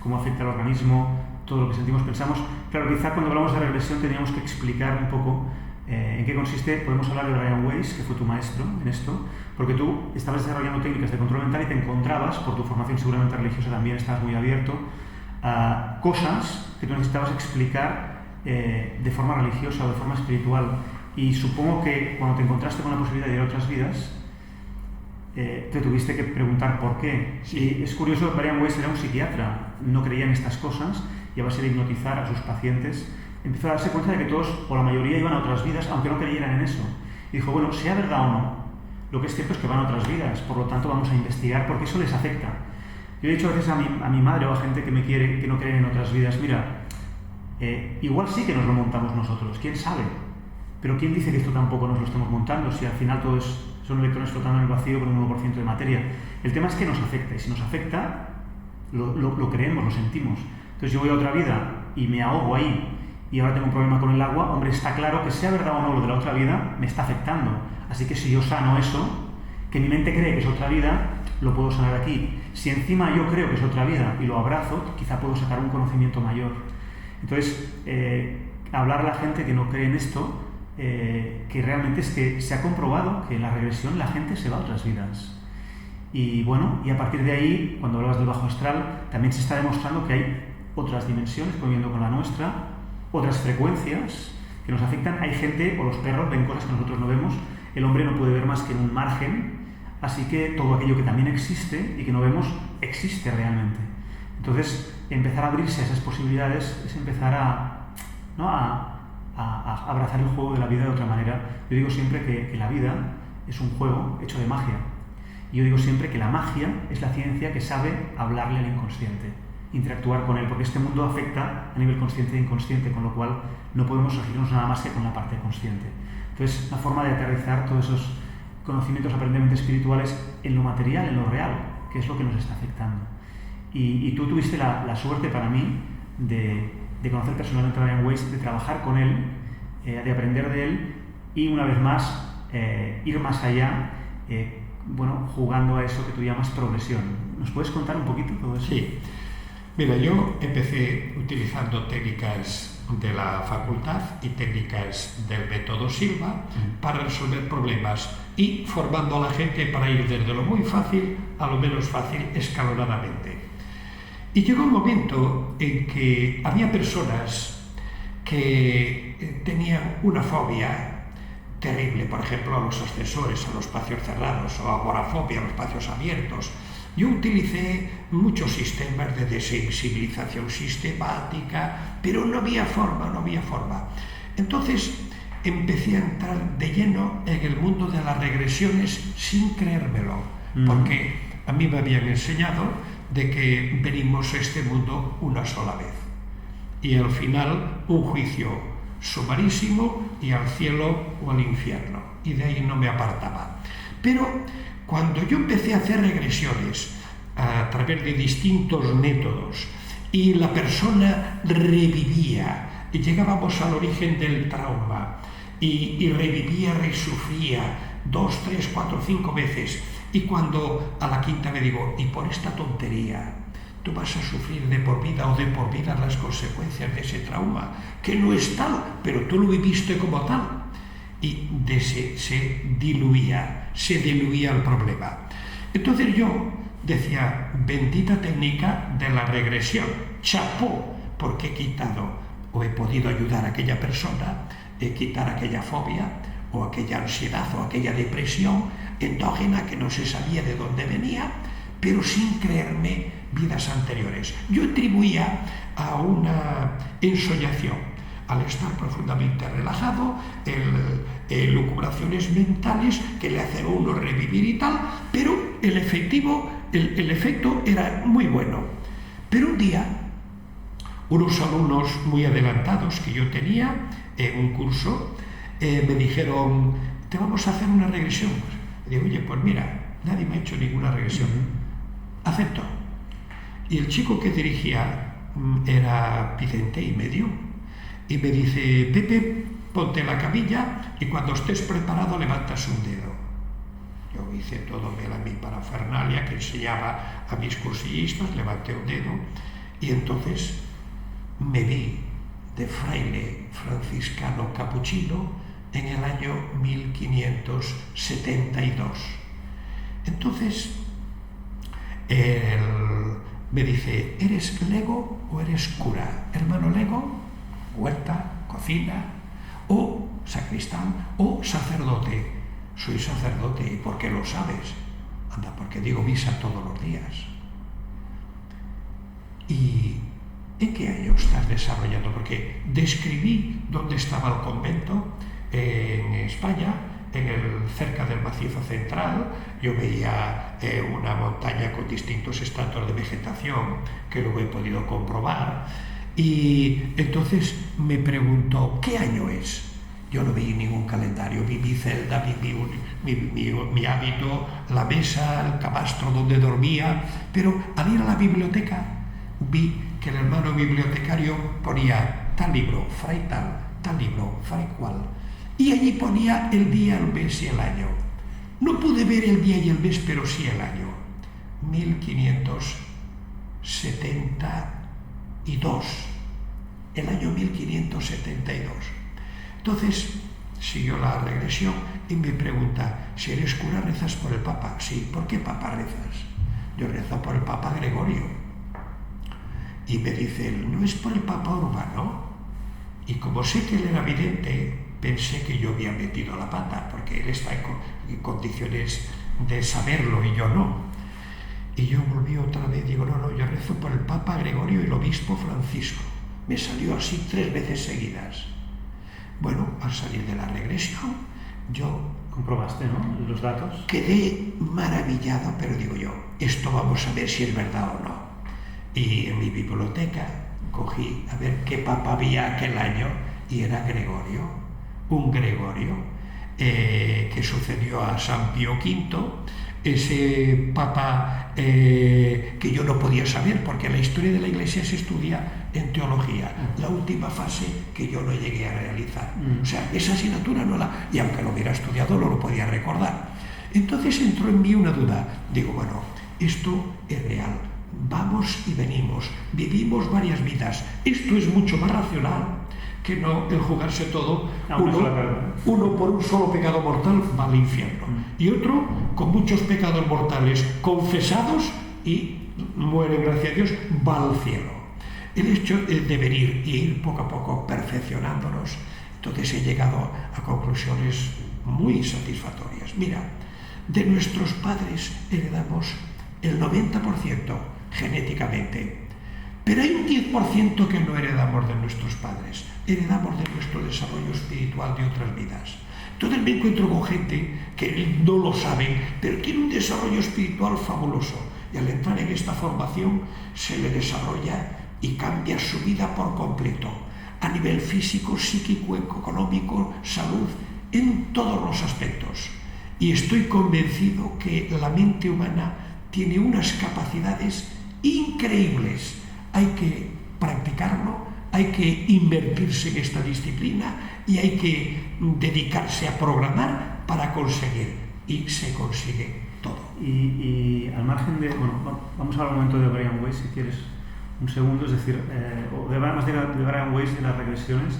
cómo afecta al organismo, todo lo que sentimos, pensamos. Claro, quizá cuando hablamos de regresión teníamos que explicar un poco en qué consiste. Podemos hablar de Brian Weiss, que fue tu maestro en esto, porque tú estabas desarrollando técnicas de control mental y te encontrabas, por tu formación seguramente religiosa también estabas muy abierto, a cosas que tú necesitabas explicar de forma religiosa o de forma espiritual. Y supongo que cuando te encontraste con la posibilidad de ir a otras vidas, te tuviste que preguntar por qué. Sí. Y es curioso, Brian Weiss era un psiquiatra, no creía en estas cosas, y a base de hipnotizar a sus pacientes, empezó a darse cuenta de que todos, o la mayoría, iban a otras vidas, aunque no creyeran en eso. Y dijo, bueno, sea verdad o no, lo que es cierto es que van a otras vidas, por lo tanto vamos a investigar porque eso les afecta. Yo he dicho a veces a mi madre o a gente que me quiere, que no creen en otras vidas, mira, igual sí que nos lo montamos nosotros, quién sabe, pero quién dice que esto tampoco nos lo estamos montando, si al final todo son electrones flotando en el vacío con un 1% de materia. El tema es que nos afecta, y si nos afecta, lo creemos, lo sentimos. Entonces yo voy a otra vida y me ahogo ahí, y ahora tengo un problema con el agua, hombre, está claro que sea verdad o no lo de la otra vida, me está afectando. Así que si yo sano eso, que mi mente cree que es otra vida, lo puedo sanar aquí. Si encima yo creo que es otra vida y lo abrazo, quizá puedo sacar un conocimiento mayor. Entonces, hablar a la gente que no cree en esto, que realmente es que se ha comprobado que en la regresión la gente se va a otras vidas. Y bueno, y a partir de ahí, cuando hablabas del bajo astral, también se está demostrando que hay otras dimensiones, conviviendo con la nuestra, otras frecuencias que nos afectan. Hay gente, o los perros, ven cosas que nosotros no vemos. El hombre no puede ver más que en un margen, así que todo aquello que también existe y que no vemos, existe realmente. Entonces, empezar a abrirse a esas posibilidades es empezar a abrazar el juego de la vida de otra manera. Yo digo siempre que la vida es un juego hecho de magia. Y yo digo siempre que la magia es la ciencia que sabe hablarle al inconsciente, interactuar con él, porque este mundo afecta a nivel consciente e inconsciente, con lo cual no podemos regirnos nada más que con la parte consciente. Entonces, la forma de aterrizar todos esos conocimientos aparentemente espirituales en lo material, en lo real, que es lo que nos está afectando. Y tú tuviste la suerte, para mí, de conocer personalmente a Brian Weiss, de trabajar con él, de aprender de él y, una vez más, ir más allá, jugando a eso que tú llamas progresión. ¿Nos puedes contar un poquito todo eso? Sí. Mira, yo empecé utilizando técnicas de la facultad y técnicas del método Silva para resolver problemas y formando a la gente para ir desde lo muy fácil a lo menos fácil escalonadamente. Y llegó un momento en que había personas que tenían una fobia terrible, por ejemplo, a los ascensores, a los espacios cerrados, o agorafobia, a los espacios abiertos. Yo utilicé muchos sistemas de desensibilización sistemática, pero no había forma. Entonces empecé a entrar de lleno en el mundo de las regresiones sin creérmelo, porque a mí me habían enseñado de que venimos a este mundo una sola vez. Y al final un juicio sumarísimo y al cielo o al infierno. Y de ahí no me apartaba. Pero cuando yo empecé a hacer regresiones a través de distintos métodos y la persona revivía, y llegábamos al origen del trauma, y revivía, resufría 2, 3, 4, 5 veces, y cuando a la quinta me digo, y por esta tontería, tú vas a sufrir de por vida o de por vida las consecuencias de ese trauma, que no es tal, pero tú lo viviste como tal. Y se diluía el problema. Entonces yo decía, bendita técnica de la regresión, chapó, porque he quitado o he podido ayudar a aquella persona a quitar aquella fobia o aquella ansiedad o aquella depresión endógena que no se sabía de dónde venía, pero sin creerme vidas anteriores. Yo atribuía a una ensoñación, al estar profundamente relajado, lucubraciones mentales que le hacen a uno revivir y tal, pero el efecto era muy bueno. Pero un día, unos alumnos muy adelantados que yo tenía en un curso, me dijeron, te vamos a hacer una regresión. Digo, oye, pues mira, nadie me ha hecho ninguna regresión. Acepto. Y el chico que dirigía era vidente y medio. Y me dice, Pepe, ponte en la camilla y cuando estés preparado levantas un dedo. Yo hice todo mi parafernalia que enseñaba a mis cursillistas, levanté un dedo y entonces me vi de fraile franciscano capuchino en el año 1572. Entonces, me dice, ¿eres lego o eres cura? Hermano lego, huerta, cocina, o sacristán, o sacerdote. Soy sacerdote, ¿y por qué lo sabes? Anda, porque digo misa todos los días. ¿Y en qué año estás desarrollando? Porque describí dónde estaba el convento en España, cerca del macizo central. Yo veía una montaña con distintos estratos de vegetación que luego he podido comprobar. Y entonces me preguntó, ¿qué año es? Yo no vi ningún calendario, vi mi celda, vi mi hábito, la mesa, el camastro donde dormía, pero al ir a la biblioteca vi que el hermano bibliotecario ponía tal libro, fray tal libro, fray cual, y allí ponía el día, el mes y el año. No pude ver el día y el mes, pero sí el año. 1572. El año 1572. Entonces, siguió la regresión y me pregunta, si eres cura, ¿rezas por el Papa? Sí, ¿por qué Papa rezas? Yo rezo por el Papa Gregorio. Y me dice, ¿no es por el Papa Urbano? Y como sé que él era vidente, pensé que yo había metido la pata, porque él está en condiciones de saberlo y yo no. Y yo volví otra vez, digo, no, yo rezo por el Papa Gregorio y el Obispo Francisco. Me salió así 3 veces seguidas. Bueno, al salir de la regresión, yo... ¿Comprobaste, no?, los datos. Quedé maravillado, pero digo yo, esto vamos a ver si es verdad o no. Y en mi biblioteca cogí a ver qué papa había aquel año y era Gregorio, un Gregorio que sucedió a San Pío V, ese papa que yo no podía saber porque la historia de la Iglesia se estudia en teología, la última fase que yo no llegué a realizar. O sea, esa asignatura no la... y aunque lo hubiera estudiado no lo podía recordar. Entonces entró en mí una duda. Digo, bueno, esto es real. Vamos y venimos, vivimos varias vidas. Esto es mucho más racional. que no el jugarse todo, una sola carga. uno por un solo pecado mortal va al infierno, y otro con muchos pecados mortales confesados y muere, gracias a Dios, va al cielo. El hecho de venir y ir poco a poco perfeccionándonos, entonces he llegado a conclusiones muy satisfactorias. Mira, de nuestros padres heredamos el 90% genéticamente, pero hay un 10% que no heredamos de nuestros padres, heredamos de nuestro desarrollo espiritual de otras vidas. Entonces me encuentro con gente que no lo saben, pero tiene un desarrollo espiritual fabuloso, y al entrar en esta formación se le desarrolla y cambia su vida por completo, a nivel físico, psíquico, económico, salud, en todos los aspectos. Y estoy convencido que la mente humana tiene unas capacidades increíbles. Hay que practicarlo, hay que invertirse en esta disciplina y hay que dedicarse a programar para conseguir. Y se consigue todo. Y al margen de... Bueno, vamos a hablar un momento de Brian Weiss, si quieres un segundo, es decir, más de Brian Weiss, de las regresiones,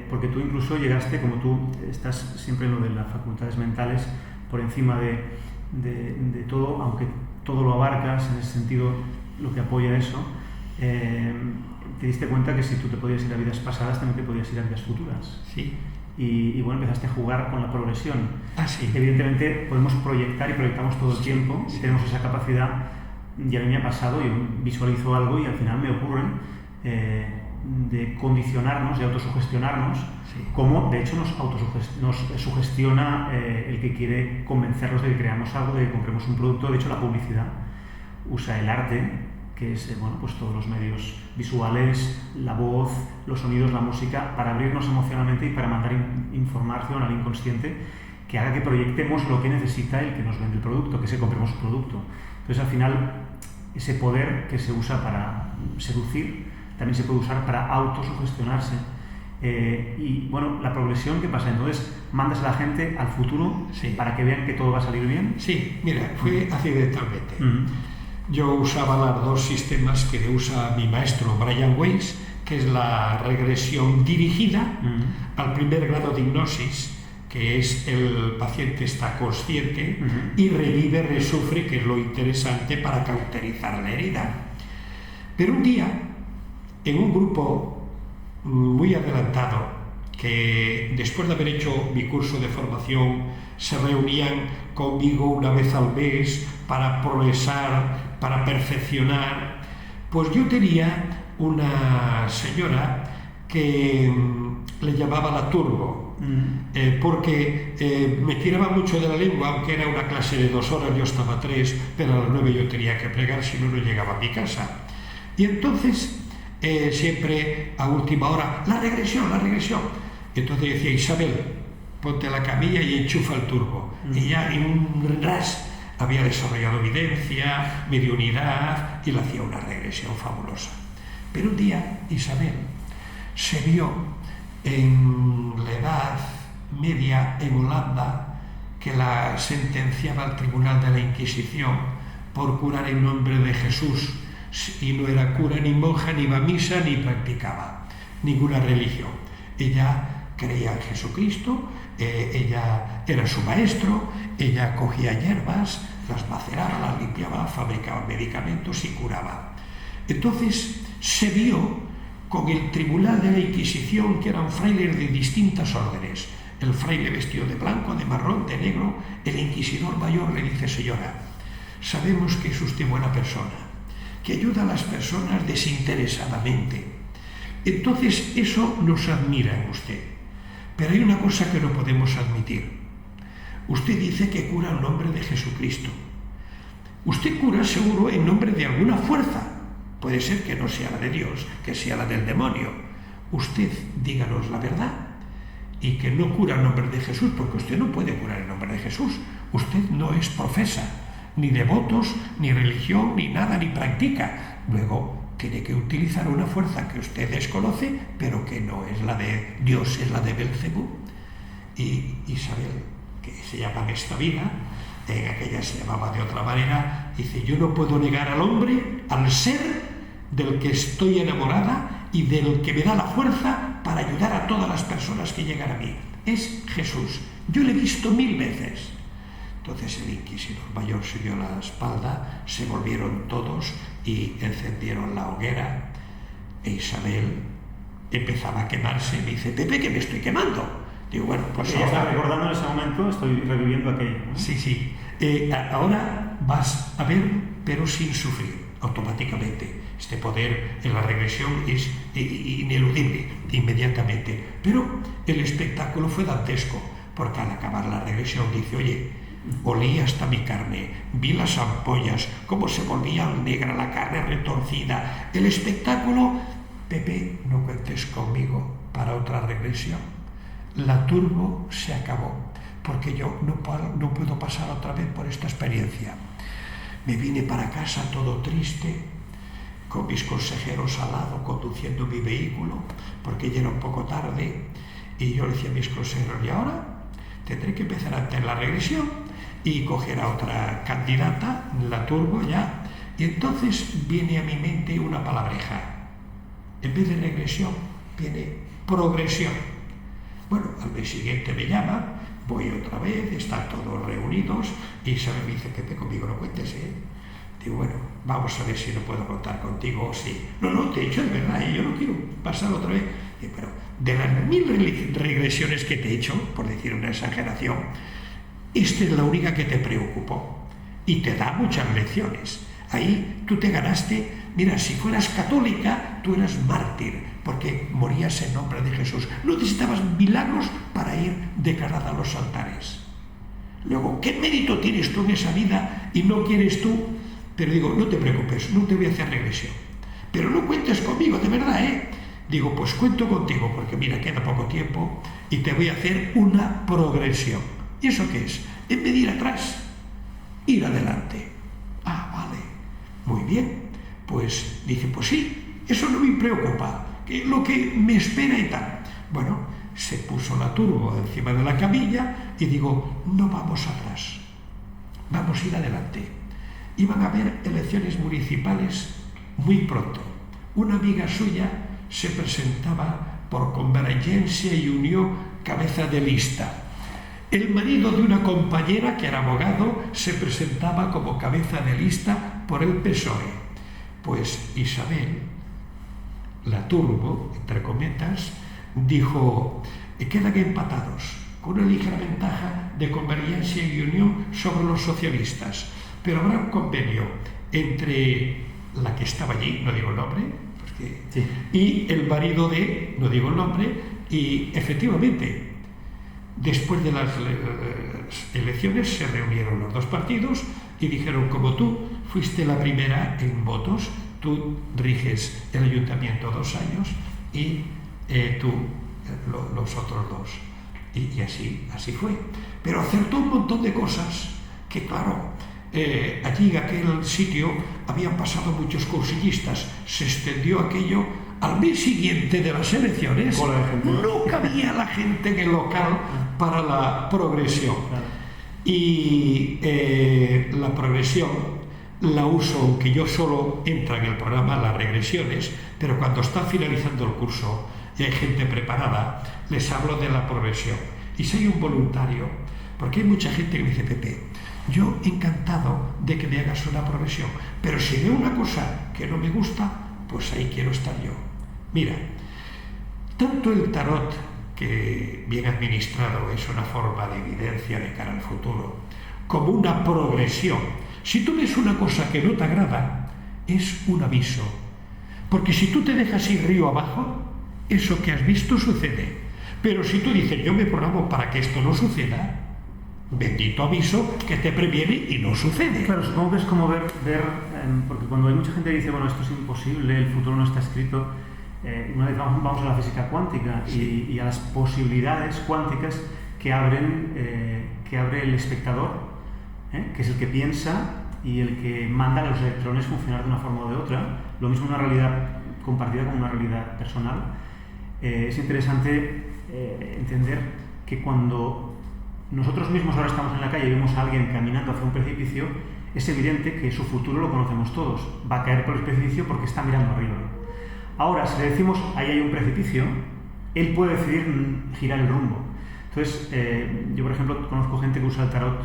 porque tú incluso llegaste, como tú estás siempre en lo de las facultades mentales, por encima de todo, aunque todo lo abarcas, en ese sentido lo que apoya eso, te diste cuenta que si tú te podías ir a vidas pasadas, también te podías ir a vidas futuras. Sí. Y bueno, empezaste a jugar con la progresión. Sí. Evidentemente podemos proyectar y proyectamos todo el tiempo, y tenemos esa capacidad. Y a mí me ha pasado, yo visualizo algo y al final me ocurre de condicionarnos, de autosugestionarnos, como de hecho nos sugestiona el que quiere convencernos de que creamos algo, de que compremos un producto. De hecho, la publicidad usa el arte, que es pues todos los medios visuales, la voz, los sonidos, la música, para abrirnos emocionalmente y para mandar información al inconsciente que haga que proyectemos lo que necesita el que nos vende el producto, que se compremos su producto. Entonces, al final, ese poder que se usa para seducir también se puede usar para autosugestionarse. Y bueno, la progresión, ¿qué pasa? Entonces, mandas a la gente al futuro para que vean que todo va a salir bien. Sí, mira, fue accidentalmente. Yo usaba los dos sistemas que usa mi maestro Brian Weiss, que es la regresión dirigida al primer grado de hipnosis, que es el paciente está consciente y revive, resufre, que es lo interesante para cauterizar la herida. Pero un día, en un grupo muy adelantado, que después de haber hecho mi curso de formación, se reunían conmigo una vez al mes para progresar, para perfeccionar, pues yo tenía una señora que le llamaba la turbo, porque me tiraba mucho de la lengua, aunque era una clase de 2 horas, yo estaba 3, pero a las 9 yo tenía que plegar, si no, no llegaba a mi casa. Y entonces, siempre a última hora, la regresión. Entonces decía, Isabel, ponte la camilla y enchufa el turbo. Y ya en un ras había desarrollado evidencia, mediunidad, y le hacía una regresión fabulosa. Pero un día Isabel se vio en la Edad Media en Holanda, que la sentenciaba al Tribunal de la Inquisición por curar en nombre de Jesús, y no era cura ni monja, ni iba a misa, ni practicaba ninguna religión. Ella creía en Jesucristo, ella era su maestro, ella cogía hierbas, las maceraba, las limpiaba, fabricaba medicamentos y curaba. Entonces se vio con el Tribunal de la Inquisición, que eran frailes de distintas órdenes. El fraile vestido de blanco, de marrón, de negro. El inquisidor mayor le dice, señora, sabemos que es usted buena persona, que ayuda a las personas desinteresadamente. Entonces eso nos admira en usted. Pero hay una cosa que no podemos admitir. Usted dice que cura en nombre de Jesucristo. Usted cura seguro en nombre de alguna fuerza. Puede ser que no sea la de Dios, que sea la del demonio. Usted díganos la verdad y que no cura en nombre de Jesús, porque usted no puede curar en nombre de Jesús. Usted no es profesa, ni de votos, ni religión, ni nada, ni practica. Luego tiene que utilizar una fuerza que usted desconoce, pero que no es la de Dios, es la de Belcebú. Y Isabel, que se llama en esta vida, en aquella se llamaba de otra manera, dice, yo no puedo negar al hombre, al ser del que estoy enamorada y del que me da la fuerza para ayudar a todas las personas que llegan a mí. Es Jesús. Yo le he visto 1000 veces. Entonces el inquisidor mayor se dio la espalda, se volvieron todos y encendieron la hoguera. E Isabel empezaba a quemarse y me dice, Pepe, que me estoy quemando. Digo, bueno, pues ahora... Está recordando en ese momento, estoy reviviendo aquello, ¿no? Sí, sí. Ahora vas a ver, pero sin sufrir, automáticamente. Este poder en la regresión es ineludible, inmediatamente. Pero el espectáculo fue dantesco, porque al acabar la regresión dice, oye, olí hasta mi carne, vi las ampollas, cómo se volvía negra la carne retorcida. El espectáculo, Pepe, no cuentes conmigo para otra regresión. La turbo se acabó, porque yo no puedo pasar otra vez por esta experiencia. Me vine para casa todo triste, con mis consejeros al lado, conduciendo mi vehículo, porque ya era un poco tarde, y yo le decía a mis consejeros, y ahora tendré que empezar a hacer la regresión y coger a otra candidata, la turbo ya, y entonces viene a mi mente una palabreja. En vez de regresión, viene progresión. Bueno, al mes siguiente me llama, voy otra vez, están todos reunidos, y Isabel me dice, Pepe, conmigo no cuentes, ¿eh? Digo, bueno, vamos a ver si no puedo contar contigo o sí. No, te he dicho de verdad, yo no quiero pasar otra vez. Digo, pero de las 1000 regresiones que te he hecho, por decir una exageración, esta es la única que te preocupó y te da muchas lecciones. Ahí tú te ganaste, mira, si fueras católica, tú eras mártir, porque morías en nombre de Jesús. No necesitabas milagros para ir declarada a los altares. Luego, ¿qué mérito tienes tú en esa vida y no quieres tú? Pero digo, no te preocupes, no te voy a hacer regresión. Pero no cuentes conmigo, de verdad, ¿eh? Digo, pues cuento contigo, porque mira, queda poco tiempo y te voy a hacer una progresión. ¿Y eso qué es? En vez de ir atrás, ir adelante. Ah, vale, muy bien. Pues dice, pues sí, eso no me preocupa, que lo que me espera y tal. Bueno, se puso la turbo encima de la camilla y digo, no vamos atrás, vamos a ir adelante. Iban a haber elecciones municipales muy pronto. Una amiga suya se presentaba por Convergencia y Unió cabeza de lista. El marido de una compañera, que era abogado, se presentaba como cabeza de lista por el PSOE. Pues Isabel, la turbo, entre cometas, dijo, quedan empatados, con una ligera ventaja de Convergencia y Unión sobre los socialistas. Pero habrá un convenio entre la que estaba allí, no digo el nombre, porque, sí, y el marido de, no digo el nombre, y efectivamente, después de las elecciones se reunieron los dos partidos y dijeron, como tú fuiste la primera en votos, tú riges el ayuntamiento 2 años y tú los otros 2. Y así fue. Pero acertó un montón de cosas que, claro, allí en aquel sitio habían pasado muchos cursillistas, se extendió aquello. Al mes siguiente de las elecciones no cabía la gente en el local para la progresión. Y la progresión la uso, aunque yo solo entro en el programa las regresiones, pero cuando está finalizando el curso y hay gente preparada, les hablo de la progresión. Y si hay un voluntario, porque hay mucha gente que me dice, Pepe, yo encantado de que me hagas una progresión, pero si veo una cosa que no me gusta, pues ahí quiero estar yo. Mira, tanto el tarot, que bien administrado es una forma de evidencia de cara al futuro, como una progresión. Si tú ves una cosa que no te agrada, es un aviso. Porque si tú te dejas ir río abajo, eso que has visto sucede. Pero si tú dices, yo me programo para que esto no suceda, bendito aviso que te previene y no sucede. Claro, supongo que es como ver porque cuando hay mucha gente que dice, bueno, esto es imposible, el futuro no está escrito, una vez vamos a la física cuántica, sí, y a las posibilidades cuánticas que abre el espectador, que es el que piensa y el que manda a los electrones funcionar de una forma o de otra, lo mismo una realidad compartida con una realidad personal. Es interesante entender que cuando nosotros mismos ahora estamos en la calle y vemos a alguien caminando hacia un precipicio, es evidente que su futuro lo conocemos todos, va a caer por el precipicio porque está mirando arriba. Ahora, si le decimos, ahí hay un precipicio, él puede decidir girar el rumbo. Entonces, yo por ejemplo conozco gente que usa el tarot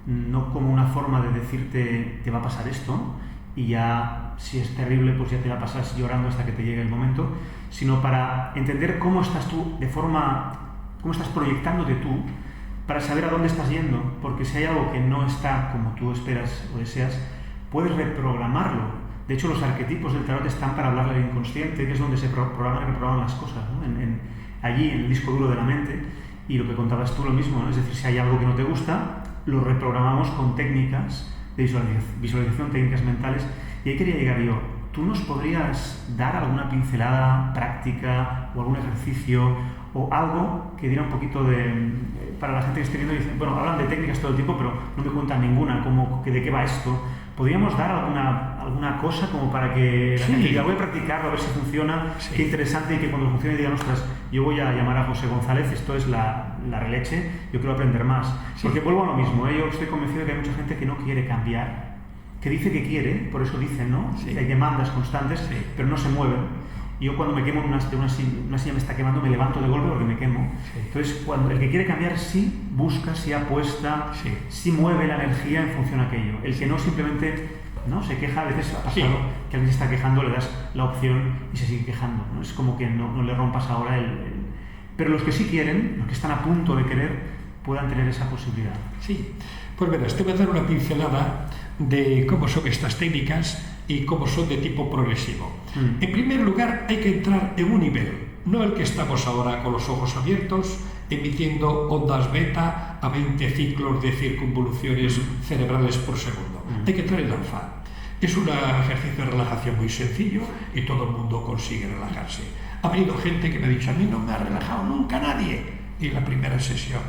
no como una forma de decirte te va a pasar esto y ya si es terrible pues ya te la pasas llorando hasta que te llegue el momento, sino para entender cómo estás tú cómo estás proyectándote tú para saber a dónde estás yendo, porque si hay algo que no está como tú esperas o deseas, puedes reprogramarlo. De hecho, los arquetipos del tarot están para hablarle al inconsciente, que es donde se programan y reprograman las cosas, ¿no? Allí, en el disco duro de la mente, y lo que contabas tú lo mismo, ¿no? Es decir, si hay algo que no te gusta, lo reprogramamos con técnicas de visualización, técnicas mentales, y ahí quería llegar yo. ¿Tú nos podrías dar alguna pincelada práctica o algún ejercicio o algo que diera un poquito para la gente que esté viendo y dice, bueno, hablan de técnicas todo el tiempo, pero no me cuentan ninguna, de qué va esto? ¿Podríamos dar alguna cosa como para que la gente diga, voy a practicarlo, a ver si funciona, qué interesante, y que cuando funcione digan, ostras, yo voy a llamar a José González, esto es la releche, yo quiero aprender más? Porque vuelvo a lo mismo, yo estoy convencido de que hay mucha gente que no quiere cambiar, que dice que quiere, por eso dicen, ¿no? Hay demandas constantes, pero no se mueven. Yo cuando me quemo una silla me está quemando, me levanto de golpe porque me quemo. Entonces, cuando el que quiere cambiar sí busca, sí apuesta, sí mueve la energía en función a aquello. El que no simplemente ¿no? Se queja, a veces ha pasado que alguien se está quejando, le das la opción y se sigue quejando, ¿no? Es como que no le rompas ahora Pero los que sí quieren, los que están a punto de querer, puedan tener esa posibilidad. Sí, pues verás, te voy a dar una pincelada de cómo son estas técnicas y cómo son de tipo progresivo. En primer lugar, hay que entrar en un nivel, no el que estamos ahora con los ojos abiertos, emitiendo ondas beta a 20 ciclos de circunvoluciones cerebrales por segundo. Hay que entrar en alfa. Es un ejercicio de relajación muy sencillo y todo el mundo consigue relajarse. Ha habido gente que me ha dicho, a mí no me ha relajado nunca nadie. Y la primera sesión,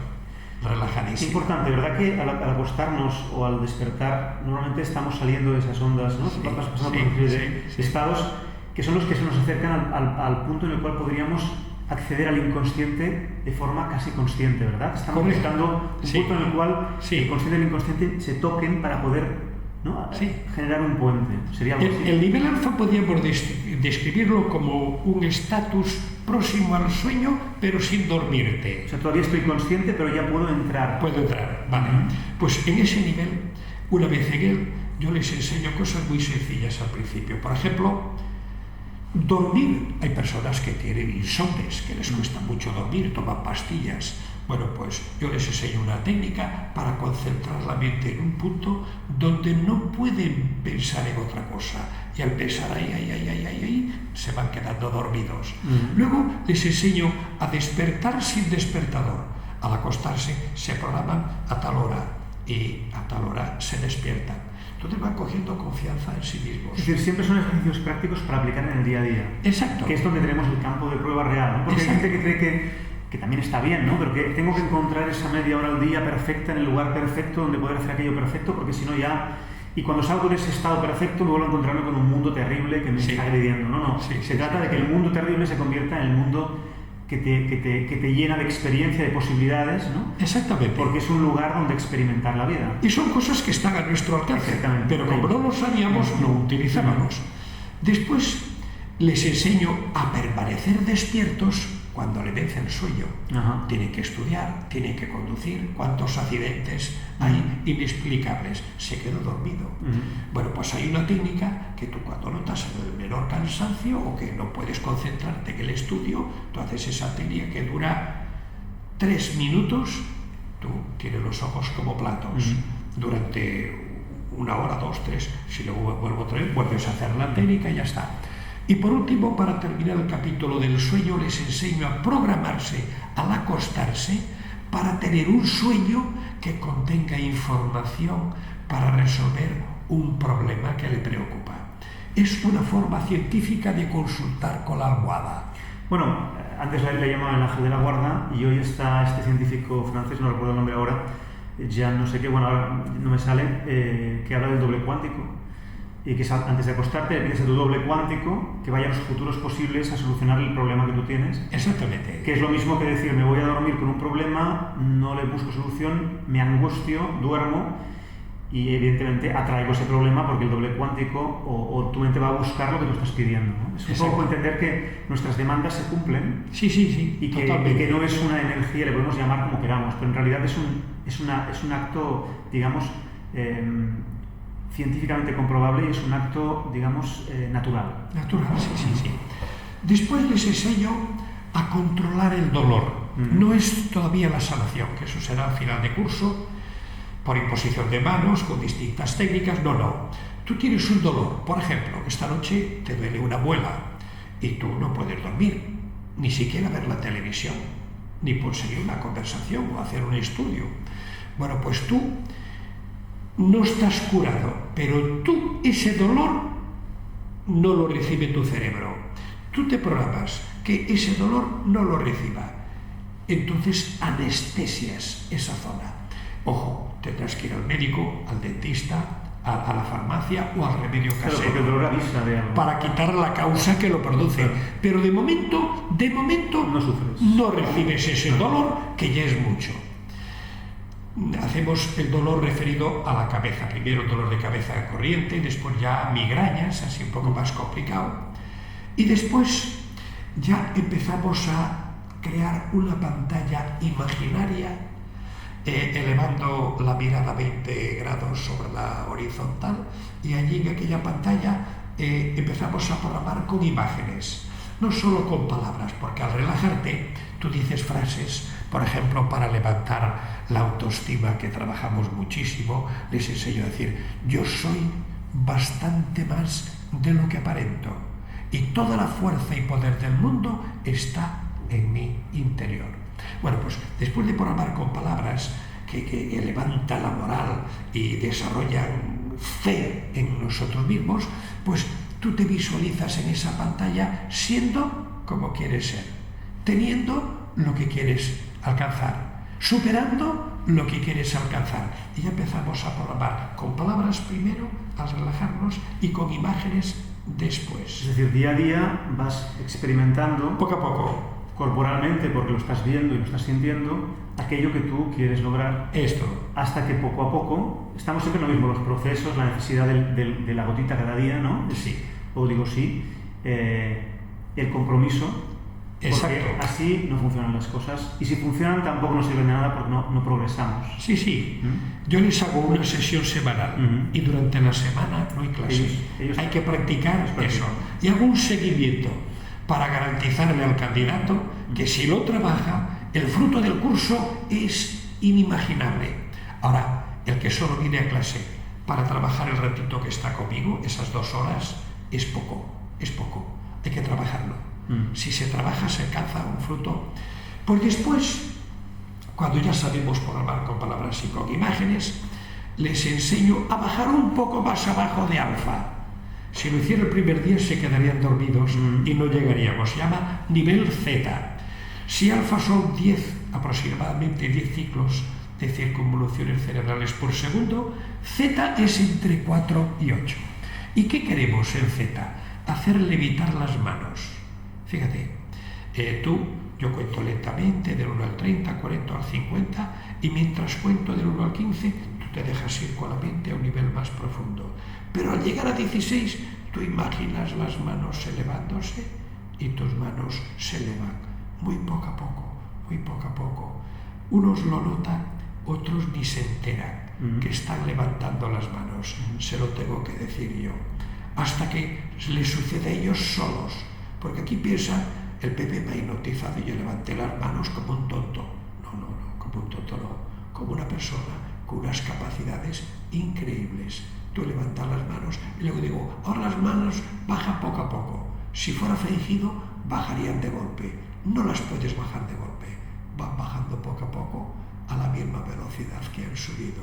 relajadísima. Es importante, ¿verdad? Que al acostarnos o al despertar, normalmente estamos saliendo de esas ondas, ¿no? Vas pasando por una serie de estados que son los que se nos acercan al punto en el cual podríamos acceder al inconsciente de forma casi consciente, ¿verdad? Estamos buscando un punto en el cual el consciente y el inconsciente se toquen para poder, ¿no? Generar un puente. Sería algo así. El nivel alfa podríamos describirlo como un estatus próximo al sueño, pero sin dormirte. O sea, todavía estoy consciente, pero ya puedo entrar. Puedo entrar, vale. Pues en ese nivel, una vez en él, yo les enseño cosas muy sencillas al principio. Por ejemplo, dormir. Hay personas que tienen insomnes, que les cuesta mucho dormir, toman pastillas. Bueno, pues yo les enseño una técnica para concentrar la mente en un punto donde no pueden pensar en otra cosa. Y al pensar ahí, se van quedando dormidos. Luego les enseño a despertar sin despertador. Al acostarse se programan a tal hora y a tal hora se despiertan. Entonces van cogiendo confianza en sí mismos. Es decir, siempre son ejercicios prácticos para aplicar en el día a día. Exacto. Que es donde tenemos el campo de prueba real, ¿no? Porque hay gente que cree que también está bien, ¿no? Pero que tengo que encontrar esa media hora al día perfecta, en el lugar perfecto, donde poder hacer aquello perfecto, porque si no ya... Y cuando salgo de ese estado perfecto, me vuelvo a encontrarme con un mundo terrible que me está agrediendo. No. Se trata de que el mundo terrible se convierta en el mundo que te llena de experiencia, de posibilidades, ¿no? Exactamente. Porque es un lugar donde experimentar la vida. Y son cosas que están a nuestro alcance. Exactamente. Pero como no lo sabíamos, no utilizábamos. Después les enseño a permanecer despiertos cuando le vence el sueño. Tienen que estudiar, tienen que conducir. ¿Cuántos accidentes hay inexplicables? Se quedó dormido. Bueno, pues hay una técnica que tú cuando notas el menor cansancio o que no puedes concentrarte en el estudio, tú haces esa técnica que dura 3 minutos. Tú tienes los ojos como platos. Durante 1 hora, 2, 3. Si luego vuelvo otra vez, vuelves a hacer la técnica y ya está. Y por último, para terminar el capítulo del sueño, les enseño a programarse al acostarse para tener un sueño que contenga información para resolver un problema que le preocupa. Es una forma científica de consultar con la almohada. Bueno, antes le llamaban el ángel de la guarda y hoy está este científico francés, no recuerdo el nombre ahora, ya no sé qué, bueno, ahora no me sale, que habla del doble cuántico. Y que antes de acostarte le pides a tu doble cuántico que vaya a los futuros posibles a solucionar el problema que tú tienes. Exactamente. Que es lo mismo que decir, me voy a dormir con un problema, no le busco solución, me angustio, duermo y evidentemente atraigo ese problema porque el doble cuántico o tu mente va a buscar lo que tú estás pidiendo, ¿no? Es un poco entender que nuestras demandas se cumplen y que no es una energía, le podemos llamar como queramos, pero en realidad es un acto, digamos, científicamente comprobable y es un acto, digamos, natural. Natural, sí. Después les enseño a controlar el dolor. No es todavía la sanación, que eso será al final de curso, por imposición de manos, con distintas técnicas. No. Tú tienes un dolor, por ejemplo, esta noche te duele una muela y tú no puedes dormir, ni siquiera ver la televisión, ni por seguir una conversación o hacer un estudio. Bueno, pues tú no estás curado, pero tú ese dolor no lo recibe tu cerebro. Tú te programas que ese dolor no lo reciba. Entonces anestesias esa zona. Ojo, tendrás que ir al médico, al dentista, a la farmacia o al remedio casero. Claro, porque el dolor avisa de algo. Para quitar la causa que lo produce. Claro. Pero de momento no sufres. No recibes ese dolor, que ya es mucho. Hacemos el dolor referido a la cabeza. Primero el dolor de cabeza corriente, después ya migrañas, así un poco más complicado. Y después ya empezamos a crear una pantalla imaginaria, elevando la mirada 20 grados sobre la horizontal, y allí en aquella pantalla empezamos a programar con imágenes, no solo con palabras, porque al relajarte tú dices frases, por ejemplo, para levantar la autoestima, que trabajamos muchísimo, les enseño a decir: yo soy bastante más de lo que aparento y toda la fuerza y poder del mundo está en mi interior. Bueno, pues después de programar con palabras que levantan la moral y desarrollan fe en nosotros mismos, pues tú te visualizas en esa pantalla siendo como quieres ser, teniendo lo que quieres alcanzar, superando lo que quieres alcanzar. Y ya empezamos a programar con palabras primero, al relajarnos, y con imágenes después. Es decir, día a día vas experimentando, poco a poco, corporalmente, porque lo estás viendo y lo estás sintiendo, aquello que tú quieres lograr. Esto. Hasta que poco a poco, estamos siempre en lo mismo, los procesos, la necesidad de la gotita cada día, ¿no? Sí. O digo sí, el compromiso. Exacto. Porque así no funcionan las cosas, y si funcionan tampoco nos sirve de nada porque no progresamos. Sí. Yo les hago una sesión semanal y durante la semana no hay clase. Hay que practicar eso. Y hago un seguimiento para garantizarle al candidato que si lo trabaja, el fruto del curso es inimaginable. Ahora, el que solo viene a clase para trabajar el ratito que está conmigo, esas 2 horas, es poco. Hay que trabajarlo. Si se trabaja, se alcanza un fruto. Pues después, cuando ya sabemos programar con palabras y con imágenes, les enseño a bajar un poco más abajo de alfa. Si lo hiciera el primer día se quedarían dormidos y no llegaríamos. Se llama nivel Z. Si alfa son 10, aproximadamente 10 ciclos de circunvoluciones cerebrales por segundo, Z es entre 4 y 8. ¿Y qué queremos en Z? Hacer levitar las manos. Fíjate, yo cuento lentamente del 1 al 30, 40 al 50, y mientras cuento del 1 al 15, tú te dejas ir con la mente a un nivel más profundo. Pero al llegar a 16, tú imaginas las manos elevándose y tus manos se elevan muy poco a poco. Unos lo notan, otros ni se enteran que están levantando las manos. Se lo tengo que decir yo. Hasta que les sucede a ellos solos. Porque aquí piensa, el Pepe me ha hipnotizado y yo levanté las manos como un tonto. No, como un tonto no. Como una persona con unas capacidades increíbles. Tú levantas las manos y luego digo, ahora las manos bajan poco a poco. Si fuera fingido, bajarían de golpe. No las puedes bajar de golpe. Van bajando poco a poco a la misma velocidad que han subido.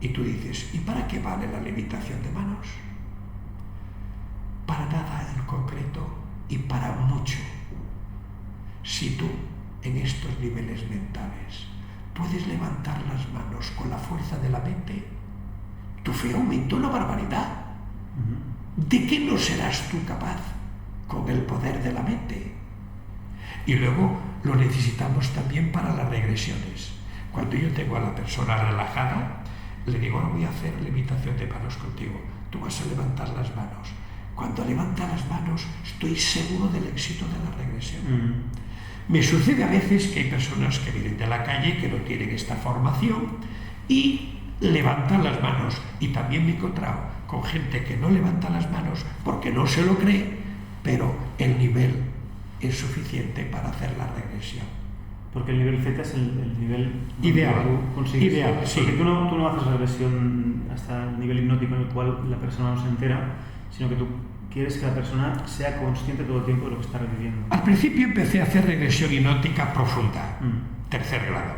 Y tú dices, ¿y para qué vale la levitación de manos? Para nada en concreto y para mucho. Si tú, en estos niveles mentales, puedes levantar las manos con la fuerza de la mente, tu fe aumenta una barbaridad. ¿De qué no serás tú capaz con el poder de la mente? Y luego lo necesitamos también para las regresiones. Cuando yo tengo a la persona relajada, Le digo, ahora voy a hacer levitación de manos contigo. Tú vas a levantar las manos. Cuando levanta las manos, estoy seguro del éxito de la regresión. Me sucede a veces que hay personas que vienen de la calle, que no tienen esta formación, y levantan las manos. Y también me he encontrado con gente que no levanta las manos porque no se lo cree, pero el nivel es suficiente para hacer la regresión. Porque el nivel Z es el nivel ideal. Ideal, sí. Porque tú no haces regresión hasta el nivel hipnótico en el cual la persona no se entera, sino que tú quieres que la persona sea consciente todo el tiempo de lo que está reviviendo. Al principio empecé a hacer regresión hipnótica profunda, tercer grado.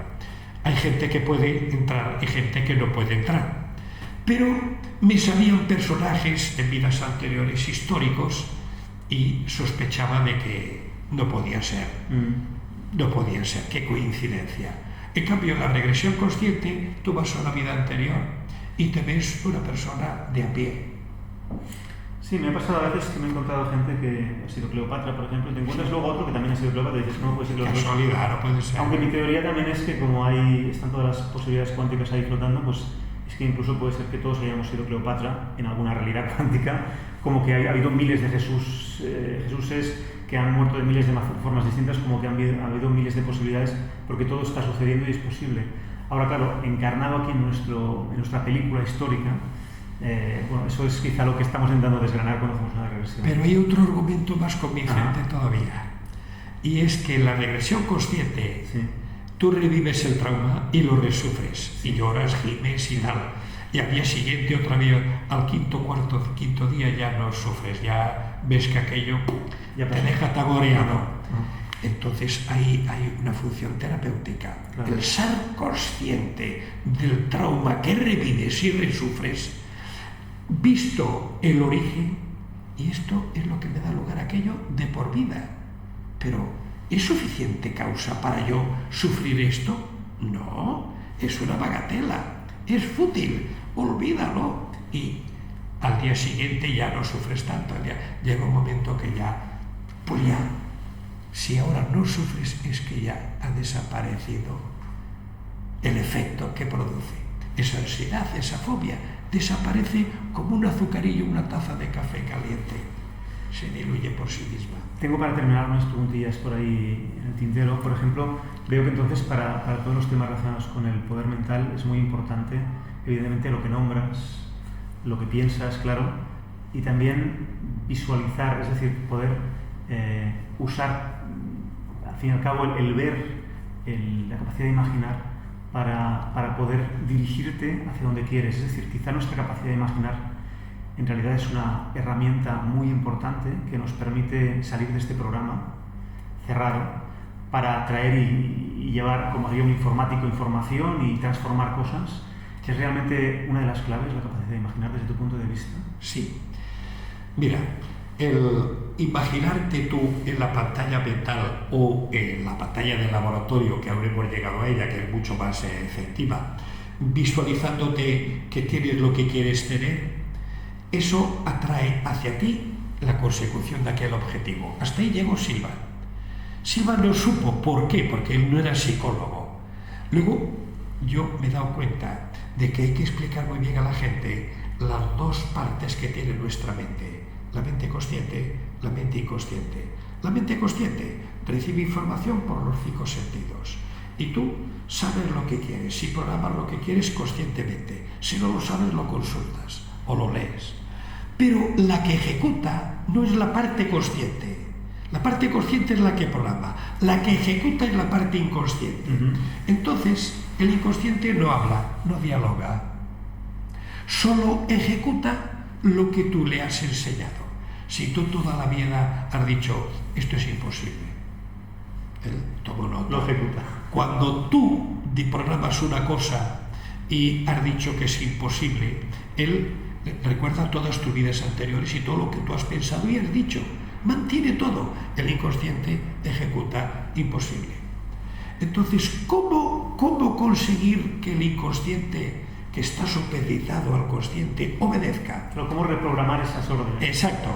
Hay gente que puede entrar y gente que no puede entrar. Pero me sabían personajes de vidas anteriores históricos y sospechaba de que no podía ser. No podía ser, qué coincidencia. En cambio, en la regresión consciente, tú vas a una vida anterior y te ves una persona de a pie. Sí, me ha pasado a veces que me he encontrado gente que ha sido Cleopatra, por ejemplo, y te encuentras luego otro que también ha sido Cleopatra y dices, ¿cómo puede ser los dos? Casualidad, no puede ser. Aunque mi teoría también es que como están todas las posibilidades cuánticas ahí flotando, pues es que incluso puede ser que todos hayamos sido Cleopatra en alguna realidad cuántica, como que ha habido miles de Jesuses que han muerto de miles de formas distintas, como que ha habido miles de posibilidades, porque todo está sucediendo y es posible. Ahora, claro, encarnado aquí en nuestra película histórica, bueno, eso es quizá lo que estamos intentando desgranar cuando hacemos una regresión. Pero hay otro argumento más convincente todavía, y es que en la regresión consciente tú revives el trauma y lo resufres, y lloras, gimes y tal, y al día siguiente otra vez, al quinto día ya no sufres, ya ves que aquello ya te deja tagoreado. Entonces hay una función terapéutica. Claro. El ser consciente del trauma que revives y resufres, visto el origen, y esto es lo que me da lugar a aquello de por vida. Pero, ¿es suficiente causa para yo sufrir esto? No, es una bagatela, es fútil, olvídalo. Y al día siguiente ya no sufres tanto. Llega un momento que ya, pues ya, si ahora no sufres es que ya ha desaparecido el efecto que produce. Esa ansiedad, esa fobia, desaparece como un azucarillo en una taza de café caliente. Se diluye por sí misma. Tengo para terminar unas preguntillas por ahí en el tintero. Por ejemplo, veo que entonces para todos los temas relacionados con el poder mental es muy importante, evidentemente, lo que nombras, lo que piensas, claro, y también visualizar, es decir, poder usar, al fin y al cabo, el ver, la capacidad de imaginar para poder dirigirte hacia donde quieres. Es decir, quizá nuestra capacidad de imaginar en realidad es una herramienta muy importante que nos permite salir de este programa cerrado para traer y llevar, como haría un informático, información y transformar cosas. ¿Es realmente una de las claves la capacidad de imaginar desde tu punto de vista? Sí. Mira, el imaginarte tú en la pantalla mental o en la pantalla del laboratorio, que aún hemos llegado a ella, que es mucho más efectiva, visualizándote que tienes lo que quieres tener, eso atrae hacia ti la consecución de aquel objetivo. Hasta ahí llegó Silva. Silva no supo por qué, porque él no era psicólogo. Luego yo me he dado cuenta de que hay que explicar muy bien a la gente las dos partes que tiene nuestra mente. La mente consciente, la mente inconsciente. La mente consciente recibe información por los 5 sentidos. Y tú sabes lo que quieres. Si programas lo que quieres conscientemente. Si no lo sabes, lo consultas o lo lees. Pero la que ejecuta no es la parte consciente. La parte consciente es la que programa. La que ejecuta es la parte inconsciente. Entonces, el inconsciente no habla, no dialoga. Solo ejecuta lo que tú le has enseñado. Si tú toda la vida has dicho, esto es imposible, él toma nota. Lo ejecuta. Cuando tú programas una cosa y has dicho que es imposible, él recuerda todas tus vidas anteriores y todo lo que tú has pensado y has dicho. Mantiene todo. El inconsciente ejecuta imposible. Entonces, ¿cómo conseguir que el inconsciente, que está supeditado al consciente, obedezca? Pero ¿cómo reprogramar esas órdenes? Exacto.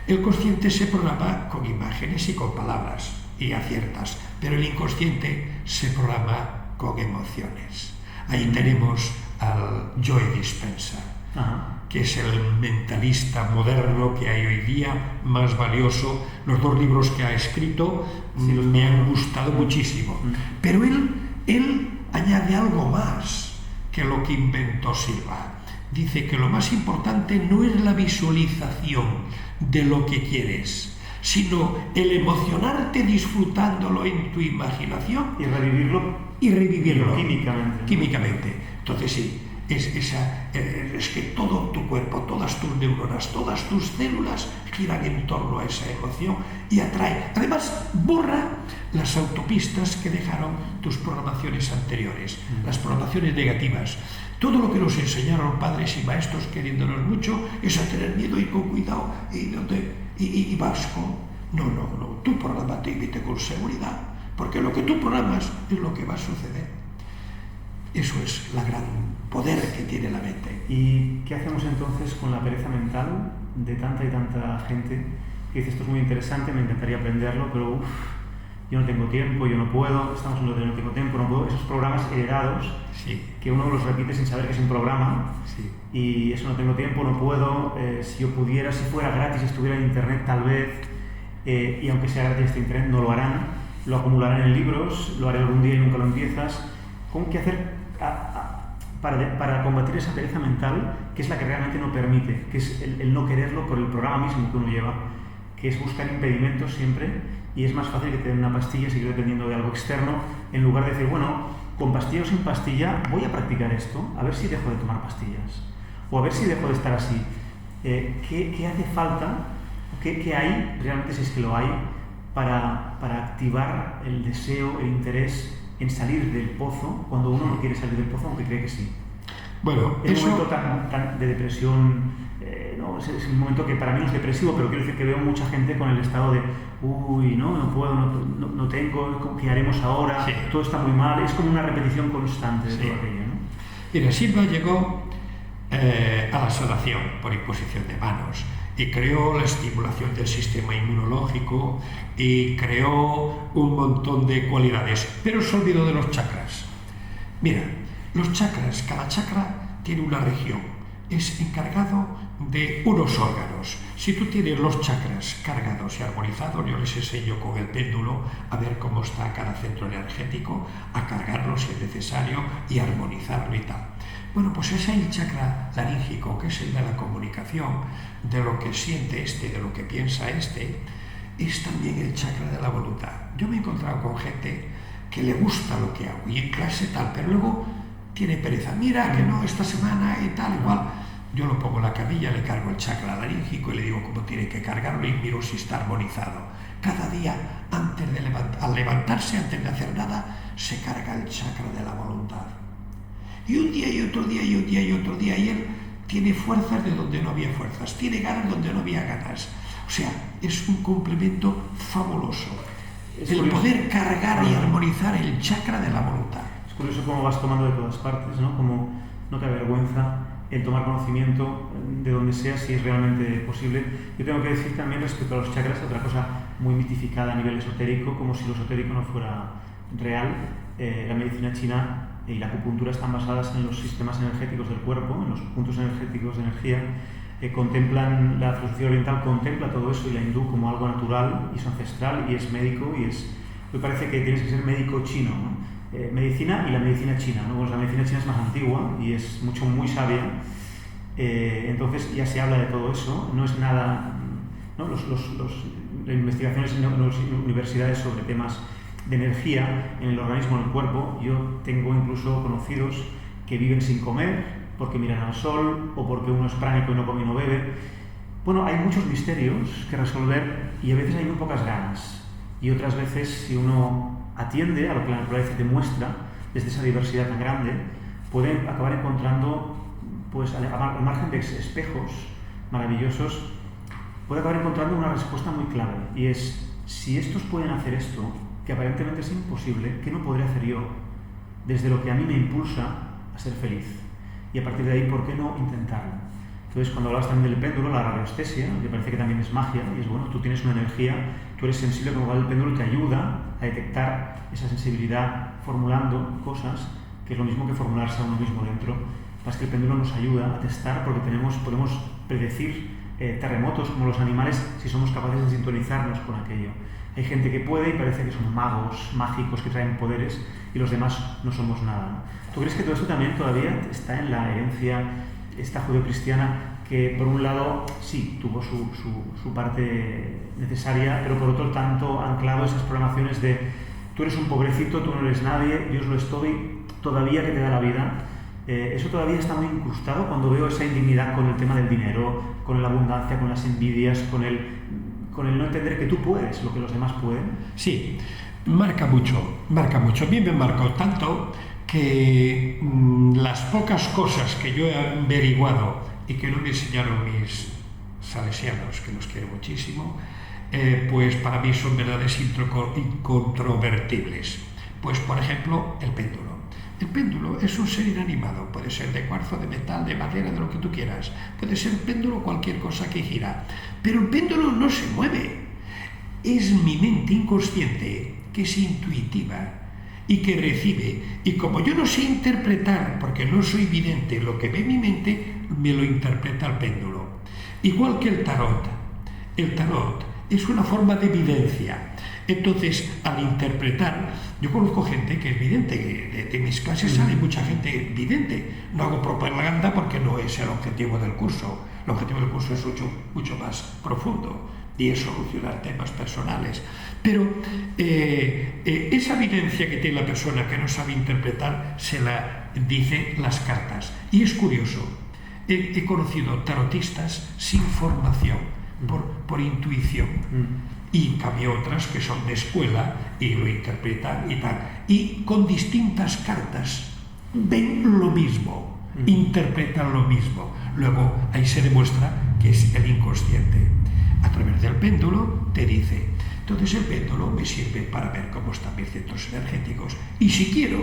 El consciente se programa con imágenes y con palabras, y aciertas, pero el inconsciente se programa con emociones. Ahí tenemos al Joe Dispenza, que es el mentalista moderno que hay hoy día, más valioso. Los 2 libros que ha escrito me han gustado muchísimo. Pero él añade algo más que lo que inventó Silva. Dice que lo más importante no es la visualización de lo que quieres, sino el emocionarte disfrutándolo en tu imaginación y revivirlo químicamente. Entonces sí, es que todo tu cuerpo, todas tus neuronas, todas tus células giran en torno a esa emoción y atrae. Además, borra las autopistas que dejaron tus programaciones anteriores, las programaciones negativas. Todo lo que nos enseñaron padres y maestros queriéndonos mucho es a tener miedo, ir con cuidado y vas con... No, tú prográmate y vete con seguridad, porque lo que tú programas es lo que va a suceder. Eso es la gran poder que tiene la mente. ¿Y qué hacemos entonces con la pereza mental de tanta y tanta gente que dice esto es muy interesante, me encantaría aprenderlo, pero yo no tengo tiempo, yo no puedo, estamos en lo de no tengo tiempo, no puedo? Esos programas heredados que uno los repite sin saber que es un programa y eso no tengo tiempo, no puedo, si yo pudiera, si fuera gratis, estuviera en internet tal vez, y aunque sea gratis este internet no lo harán, lo acumularán en libros, lo haré algún día y nunca lo empiezas. ¿Cómo qué hacer para combatir esa pereza mental, que es la que realmente no permite, que es el no quererlo por el programa mismo que uno lleva, que es buscar impedimentos siempre, y es más fácil que te den una pastilla, seguir dependiendo de algo externo, en lugar de decir, bueno, con pastilla o sin pastilla voy a practicar esto, a ver si dejo de tomar pastillas, o a ver si dejo de estar así. ¿Qué hace falta? ¿Qué hay, realmente si es que lo hay, para activar el deseo, el interés en salir del pozo cuando uno no quiere salir del pozo aunque cree que sí? Bueno, es un momento tan de depresión, no, es un momento que para mí no es depresivo, pero quiero decir que veo mucha gente con el estado de no puedo, no tengo, ¿qué haremos ahora? Todo está muy mal, es como una repetición constante de todo aquello, ¿no? Mira, Silva llegó a la sanación por imposición de manos y creó la estimulación del sistema inmunológico y creó un montón de cualidades, pero se olvidó de los chakras. Mira, los chakras, cada chakra tiene una región, es encargado de unos órganos. Si tú tienes los chakras cargados y armonizados, yo les enseño con el péndulo a ver cómo está cada centro energético, a cargarlo si es necesario y armonizarlo y tal. Bueno, pues ese es el chakra laríngico, que es el de la comunicación, de lo que siente este, de lo que piensa este, es también el chakra de la voluntad. Yo me he encontrado con gente que le gusta lo que hago y en clase tal, pero luego tiene pereza. Mira que no, esta semana y tal, igual. Yo lo pongo en la camilla, le cargo el chakra laríngico y le digo cómo tiene que cargarlo y miro si está armonizado. Cada día, al levantarse, antes de hacer nada, se carga el chakra de la voluntad. Y un día y otro día y un día y otro día, y él tiene fuerzas de donde no había fuerzas, tiene ganas donde no había ganas. O sea, es un complemento fabuloso. El poder cargar y armonizar el chakra de la voluntad. Es curioso cómo vas tomando de todas partes, ¿no? Como no te avergüenza el tomar conocimiento de donde sea, si es realmente posible. Yo tengo que decir también respecto a los chakras, otra cosa muy mitificada a nivel esotérico, como si lo esotérico no fuera real. La medicina china y la acupuntura están basadas en los sistemas energéticos del cuerpo, en los puntos energéticos de energía. Contemplan, la filosofía oriental contempla todo eso y la hindú como algo natural y es ancestral y es médico y es... Me parece que tienes que ser médico chino, ¿no? Medicina y la medicina china, ¿no? Pues la medicina china es más antigua y es muy sabia, entonces ya se habla de todo eso, no es nada, ¿no? Las investigaciones en las universidades sobre temas de energía en el organismo, en el cuerpo, yo tengo incluso conocidos que viven sin comer porque miran al sol o porque uno es pránico y no come y no bebe. Bueno, hay muchos misterios que resolver y a veces hay muy pocas ganas y otras veces si uno atiende a lo que la naturaleza te muestra desde esa diversidad tan grande, puede acabar encontrando, pues al margen de espejos maravillosos, puede acabar encontrando una respuesta muy clave y es, si estos pueden hacer esto, que aparentemente es imposible, ¿qué no podré hacer yo? Desde lo que a mí me impulsa a ser feliz. Y a partir de ahí, ¿por qué no intentarlo? Entonces, cuando hablabas también del péndulo, la radiestesia, que parece que también es magia, y es bueno, tú tienes una energía, tú eres sensible, como va el péndulo, te ayuda a detectar esa sensibilidad formulando cosas, que es lo mismo que formularse a uno mismo dentro, Más que el péndulo nos ayuda a testar porque podemos predecir terremotos como los animales si somos capaces de sintonizarnos con aquello. Hay gente que puede y parece que son magos, mágicos, que traen poderes y los demás no somos nada, ¿no? ¿Tú crees que todo esto también todavía está en la herencia esta judeocristiana que por un lado sí tuvo su parte necesaria, pero por otro tanto anclado esas programaciones de tú eres un pobrecito, tú no eres nadie, Dios lo estoy, todavía que te da la vida? Eso todavía está muy incrustado cuando veo esa indignidad con el tema del dinero, con la abundancia, con las envidias, con el no entender que tú puedes lo que los demás pueden. Sí, marca mucho. A mí me marcó tanto que las pocas cosas que yo he averiguado y que no me enseñaron mis salesianos, que los quiero muchísimo, pues para mí son verdades incontrovertibles. Pues por ejemplo, el péndulo. El péndulo es un ser inanimado, puede ser de cuarzo, de metal, de madera, de lo que tú quieras. Puede ser péndulo, cualquier cosa que gira. Pero el péndulo no se mueve. Es mi mente inconsciente, que es intuitiva y que recibe. Y como yo no sé interpretar, porque no soy vidente, lo que ve mi mente, me lo interpreta el péndulo. Igual que el tarot. El tarot es una forma de evidencia. Entonces, al interpretar, yo conozco gente que es vidente, de mis clases sale mucha gente vidente. No hago propaganda porque no es el objetivo del curso. El objetivo del curso es mucho más profundo y es solucionar temas personales. Pero esa evidencia que tiene la persona que no sabe interpretar, se la dice las cartas. Y es curioso, he conocido tarotistas sin formación, por intuición. Y en cambio otras que son de escuela y lo interpretan y tal. Y con distintas cartas ven lo mismo, interpretan lo mismo. Luego ahí se demuestra que es el inconsciente. A través del péndulo te dice. Entonces el péndulo me sirve para ver cómo están mis centros energéticos. Y si quiero,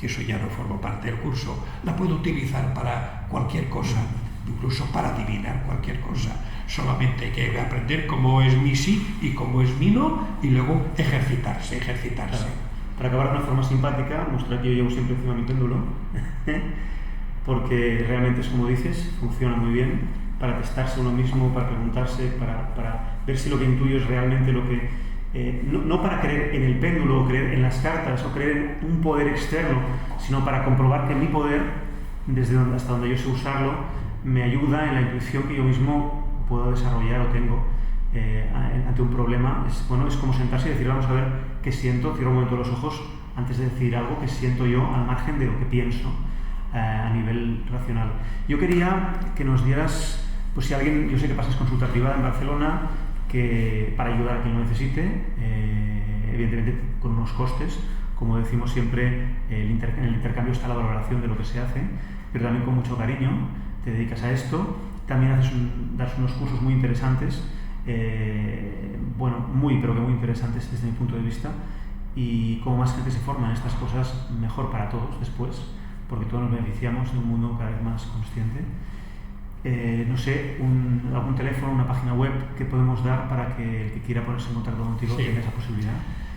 que eso ya no forma parte del curso, la puedo utilizar para cualquier cosa, incluso para adivinar cualquier cosa. Solamente hay que aprender cómo es mi sí y cómo es mi no, y luego ejercitarse. Claro. Para acabar de una forma simpática, mostrar que yo llevo siempre encima mi péndulo, porque realmente es como dices, funciona muy bien para testarse uno mismo, para preguntarse, para ver si lo que intuyo es realmente lo que... no para creer en el péndulo o creer en las cartas o creer en un poder externo, sino para comprobar que mi poder, hasta donde yo sé usarlo, me ayuda en la intuición que yo mismo puedo desarrollar o tengo ante un problema. Es como sentarse y decir, vamos a ver qué siento, cierro un momento los ojos antes de decir algo, que siento yo al margen de lo que pienso a nivel racional. Yo quería que nos dieras, pues si alguien, yo sé que pasas consulta privada en Barcelona, que para ayudar a quien lo necesite, evidentemente con unos costes, como decimos siempre, en el intercambio está la valoración de lo que se hace, pero también con mucho cariño te dedicas a esto. También das unos cursos muy interesantes, pero que muy interesantes desde mi punto de vista, y como más gente se forma en estas cosas, mejor para todos después, porque todos nos beneficiamos de un mundo cada vez más consciente. No sé, algún teléfono, una página web que podemos dar para que el que quiera ponerse en contacto contigo tenga esa posibilidad.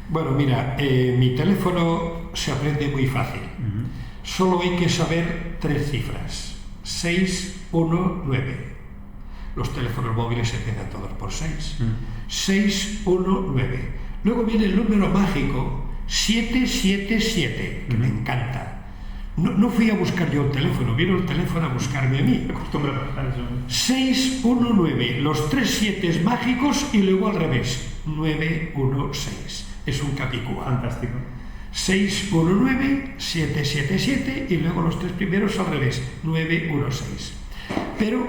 Bueno, mira, mi teléfono se aprende muy fácil. Solo hay que saber 3 cifras. 619. Los teléfonos móviles se empiezan todos por 6. 619. Luego viene el número mágico 777, que me encanta. No fui a buscar yo un teléfono, vino el teléfono a buscarme a mí. 619, los 3 7 mágicos y luego al revés, 916. Es un capicúa. Fantástico. 619, 777 y luego los 3 primeros al revés, 916. Pero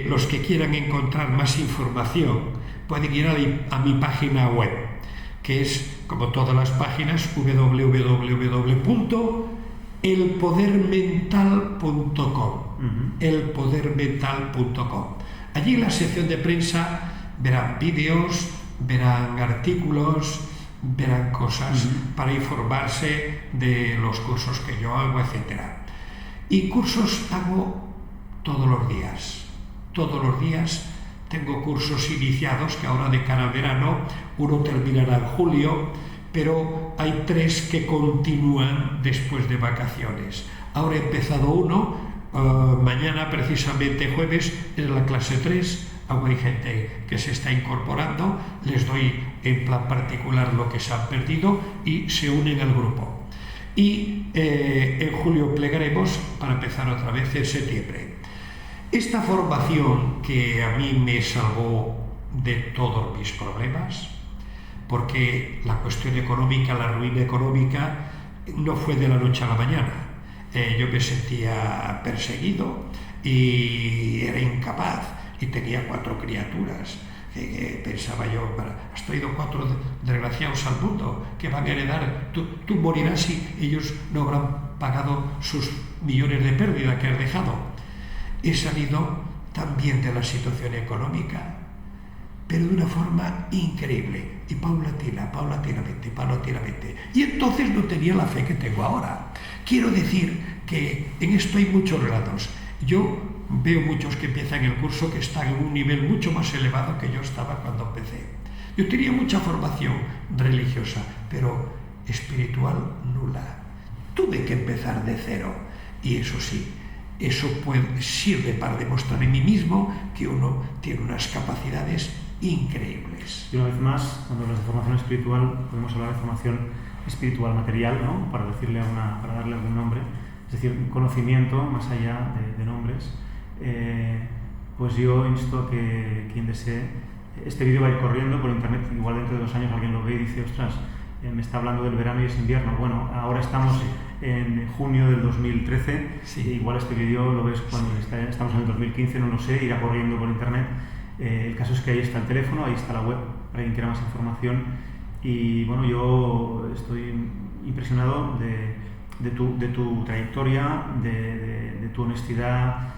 los que quieran encontrar más información pueden ir a mi página web, que es, como todas las páginas, www.elpodermental.com. Elpodermental.com. Allí en la sección de prensa verán vídeos, verán artículos, verán cosas para informarse de los cursos que yo hago, etc. Y cursos hago todos los días. Todos los días tengo cursos iniciados que ahora de cara al verano, uno terminará en julio, pero hay 3 que continúan después de vacaciones. Ahora he empezado uno, mañana precisamente jueves es la clase 3, aún hay gente que se está incorporando, les doy en plan particular lo que se han perdido y se unen al grupo. Y en julio plegaremos para empezar otra vez en septiembre. Esta formación que a mí me salvó de todos mis problemas, porque la cuestión económica, la ruina económica, no fue de la noche a la mañana. Yo me sentía perseguido y era incapaz y tenía 4 criaturas. Pensaba yo, has traído 4 desgraciados al mundo que van a heredar, tú morirás y ellos no habrán pagado sus millones de pérdida que has dejado. He salido también de la situación económica, pero de una forma increíble y paulatinamente. Y entonces no tenía la fe que tengo ahora. Quiero decir que en esto hay muchos relatos. Yo veo muchos que empiezan el curso que están en un nivel mucho más elevado que yo estaba cuando empecé. Yo tenía mucha formación religiosa, pero espiritual nula. Tuve que empezar de cero y eso sí, eso sirve para demostrar en mí mismo que uno tiene unas capacidades increíbles. Y una vez más, cuando hablas de formación espiritual, podemos hablar de formación espiritual material, ¿no? Para darle algún nombre, es decir, un conocimiento más allá de nombres. Pues yo insto a que quien desee, este vídeo va a ir corriendo por internet, igual dentro de 2 años alguien lo ve y dice, ostras, me está hablando del verano y es invierno. Bueno, ahora estamos en junio del 2013, igual este vídeo lo ves cuando estamos en el 2015, no lo sé, irá corriendo por internet. El caso es que ahí está el teléfono, ahí está la web, para quien quiera más información. Y bueno, yo estoy impresionado de tu trayectoria, de tu honestidad.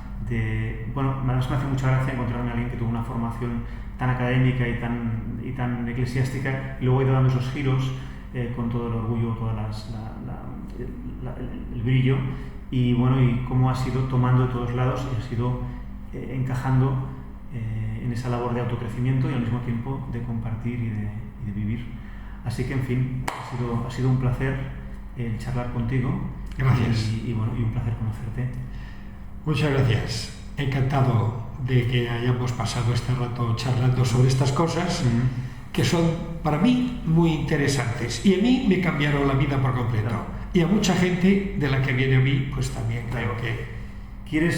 Bueno, me hace mucha gracia encontrarme a alguien que tuvo una formación tan académica y tan eclesiástica y luego ha ido dando esos giros con todo el orgullo, todo el brillo y bueno, y cómo has ido tomando de todos lados y has ido encajando en esa labor de autocrecimiento y al mismo tiempo de compartir y de vivir. Así que, en fin, ha sido un placer charlar contigo. Gracias. Y bueno, y un placer conocerte. Muchas gracias. Encantado de que hayamos pasado este rato charlando sobre estas cosas que son para mí muy interesantes y a mí me cambiaron la vida por completo. Claro. Y a mucha gente de la que viene a mí, pues también creo que...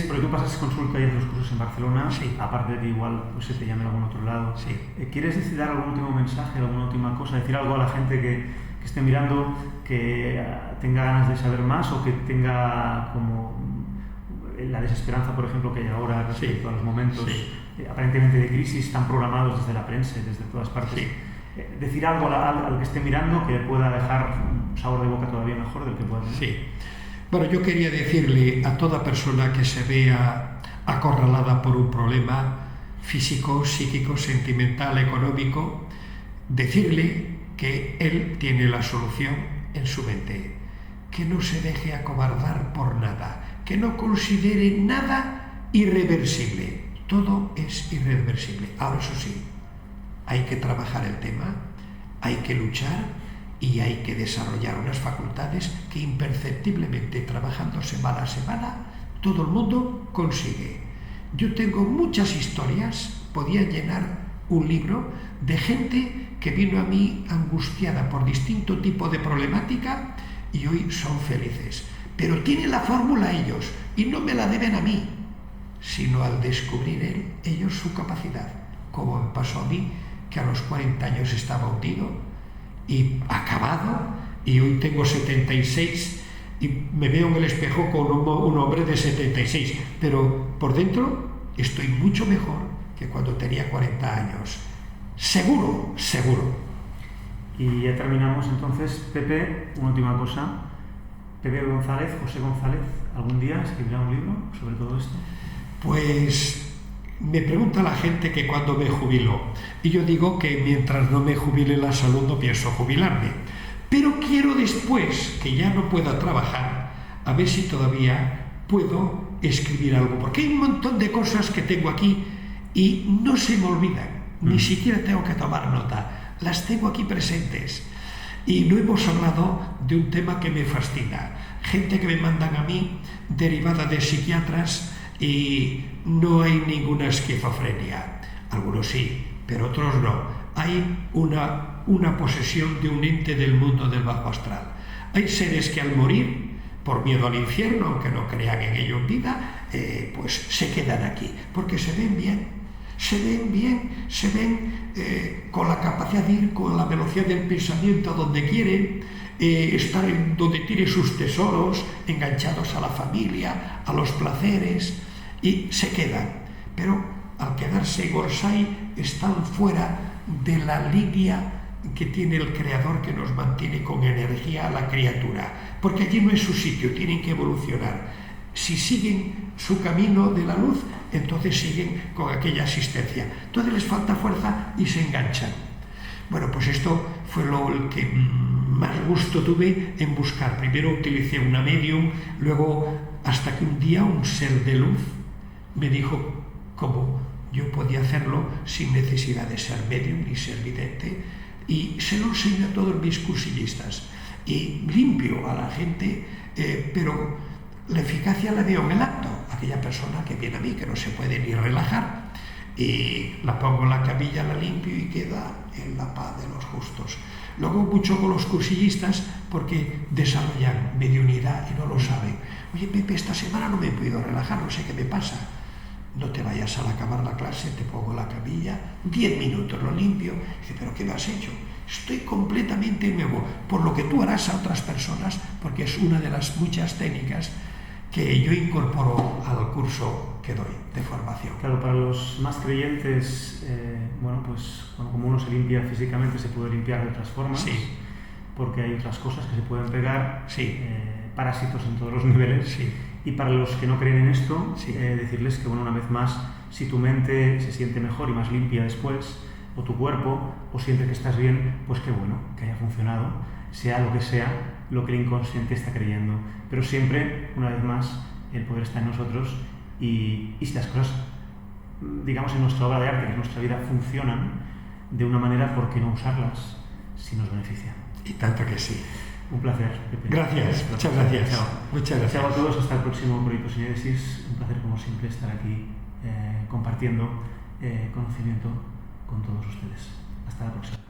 Porque tú pasas consulta y haces los cursos en Barcelona, sí. Aparte de que igual pues, se te llame en algún otro lado. Sí. ¿Quieres dar algún último mensaje, alguna última cosa, decir algo a la gente que esté mirando, que tenga ganas de saber más o que tenga como la desesperanza, por ejemplo, que hay ahora respecto a los momentos aparentemente de crisis tan programados desde la prensa y desde todas partes? Decir algo al que esté mirando que pueda dejar un sabor de boca todavía mejor del que pueda tener. Sí. Bueno, yo quería decirle a toda persona que se vea acorralada por un problema físico, psíquico, sentimental, económico, decirle que él tiene la solución en su mente, que no se deje acobardar por nada, que no considere nada irreversible. Todo es irreversible. Ahora, eso sí, hay que trabajar el tema, hay que luchar y hay que desarrollar unas facultades que imperceptiblemente, trabajando semana a semana, todo el mundo consigue. Yo tengo muchas historias, podía llenar un libro de gente que vino a mí angustiada por distinto tipo de problemática y hoy son felices. Pero tienen la fórmula ellos y no me la deben a mí, sino al descubrir ellos su capacidad, como me pasó a mí, que a los 40 años estaba hundido y acabado, y hoy tengo 76 y me veo en el espejo con un hombre de 76, pero por dentro estoy mucho mejor que cuando tenía 40 años. Seguro, seguro. Y ya terminamos entonces. Pepe, una última cosa. Pepe González, José González, ¿algún día escribirá un libro sobre todo esto? Pues me pregunta la gente que cuándo me jubilo, y yo digo que mientras no me jubile la salud no pienso jubilarme, pero quiero después, que ya no pueda trabajar, a ver si todavía puedo escribir algo, porque hay un montón de cosas que tengo aquí y no se me olvidan, ni siquiera tengo que tomar nota, las tengo aquí presentes. Y no hemos hablado de un tema que me fascina. gente que me mandan a mí derivada de psiquiatras y no hay ninguna esquizofrenia. Algunos sí, pero otros no. Hay una posesión de un ente del mundo del bajo astral. Hay seres que al morir, por miedo al infierno, aunque no crean en ello en vida, pues se quedan aquí, porque se ven bien, con la capacidad de ir con la velocidad del pensamiento a donde quieren, estar en donde tiene sus tesoros, enganchados a la familia, a los placeres, y se quedan. Pero al quedarse en Orsay están fuera de la línea que tiene el Creador, que nos mantiene con energía a la criatura, porque allí no es su sitio, tienen que evolucionar. Si siguen su camino de la luz, entonces siguen con aquella asistencia. Entonces les falta fuerza y se enganchan. Bueno, pues esto fue lo que más gusto tuve en buscar. Primero utilicé una medium, luego hasta que un día un ser de luz me dijo cómo yo podía hacerlo sin necesidad de ser medium ni ser vidente, y se lo enseño a todos mis cursillistas. Y limpio a la gente, pero la eficacia la veo en el acto. Aquella persona que viene a mí, que no se puede ni relajar, y la pongo en la camilla, la limpio y queda en la paz de los justos. Luego mucho con los cursillistas porque desarrollan mediunidad y no lo saben. Oye, Pepe, esta semana no me he podido relajar, no sé qué me pasa. No te vayas al acabar la clase, te pongo la camilla, 10 minutos, lo limpio. Dice, ¿pero qué me has hecho? Estoy completamente nuevo, por lo que tú harás a otras personas, porque es una de las muchas técnicas que yo incorporo al curso que doy de formación. Claro, para los más creyentes, pues como uno se limpia físicamente, se puede limpiar de otras formas, sí, porque hay otras cosas que se pueden pegar, sí, parásitos en todos los niveles. Sí. Y para los que no creen en esto, sí, decirles que, una vez más, si tu mente se siente mejor y más limpia después, o tu cuerpo, o siente que estás bien, pues qué bueno, que haya funcionado, sea lo que sea, lo que el inconsciente está creyendo. Pero siempre, una vez más, el poder está en nosotros, y si las cosas, digamos, en nuestra obra de arte, que en nuestra vida funcionan de una manera, ¿por qué no usarlas si nos benefician? Y tanto que sí. Un placer, Pepe. Gracias, muchas gracias. Chao. Muchas gracias. Chao a todos, hasta el próximo Proyecto Sinédesis. Un placer, como siempre, estar aquí compartiendo conocimiento con todos ustedes. Hasta la próxima.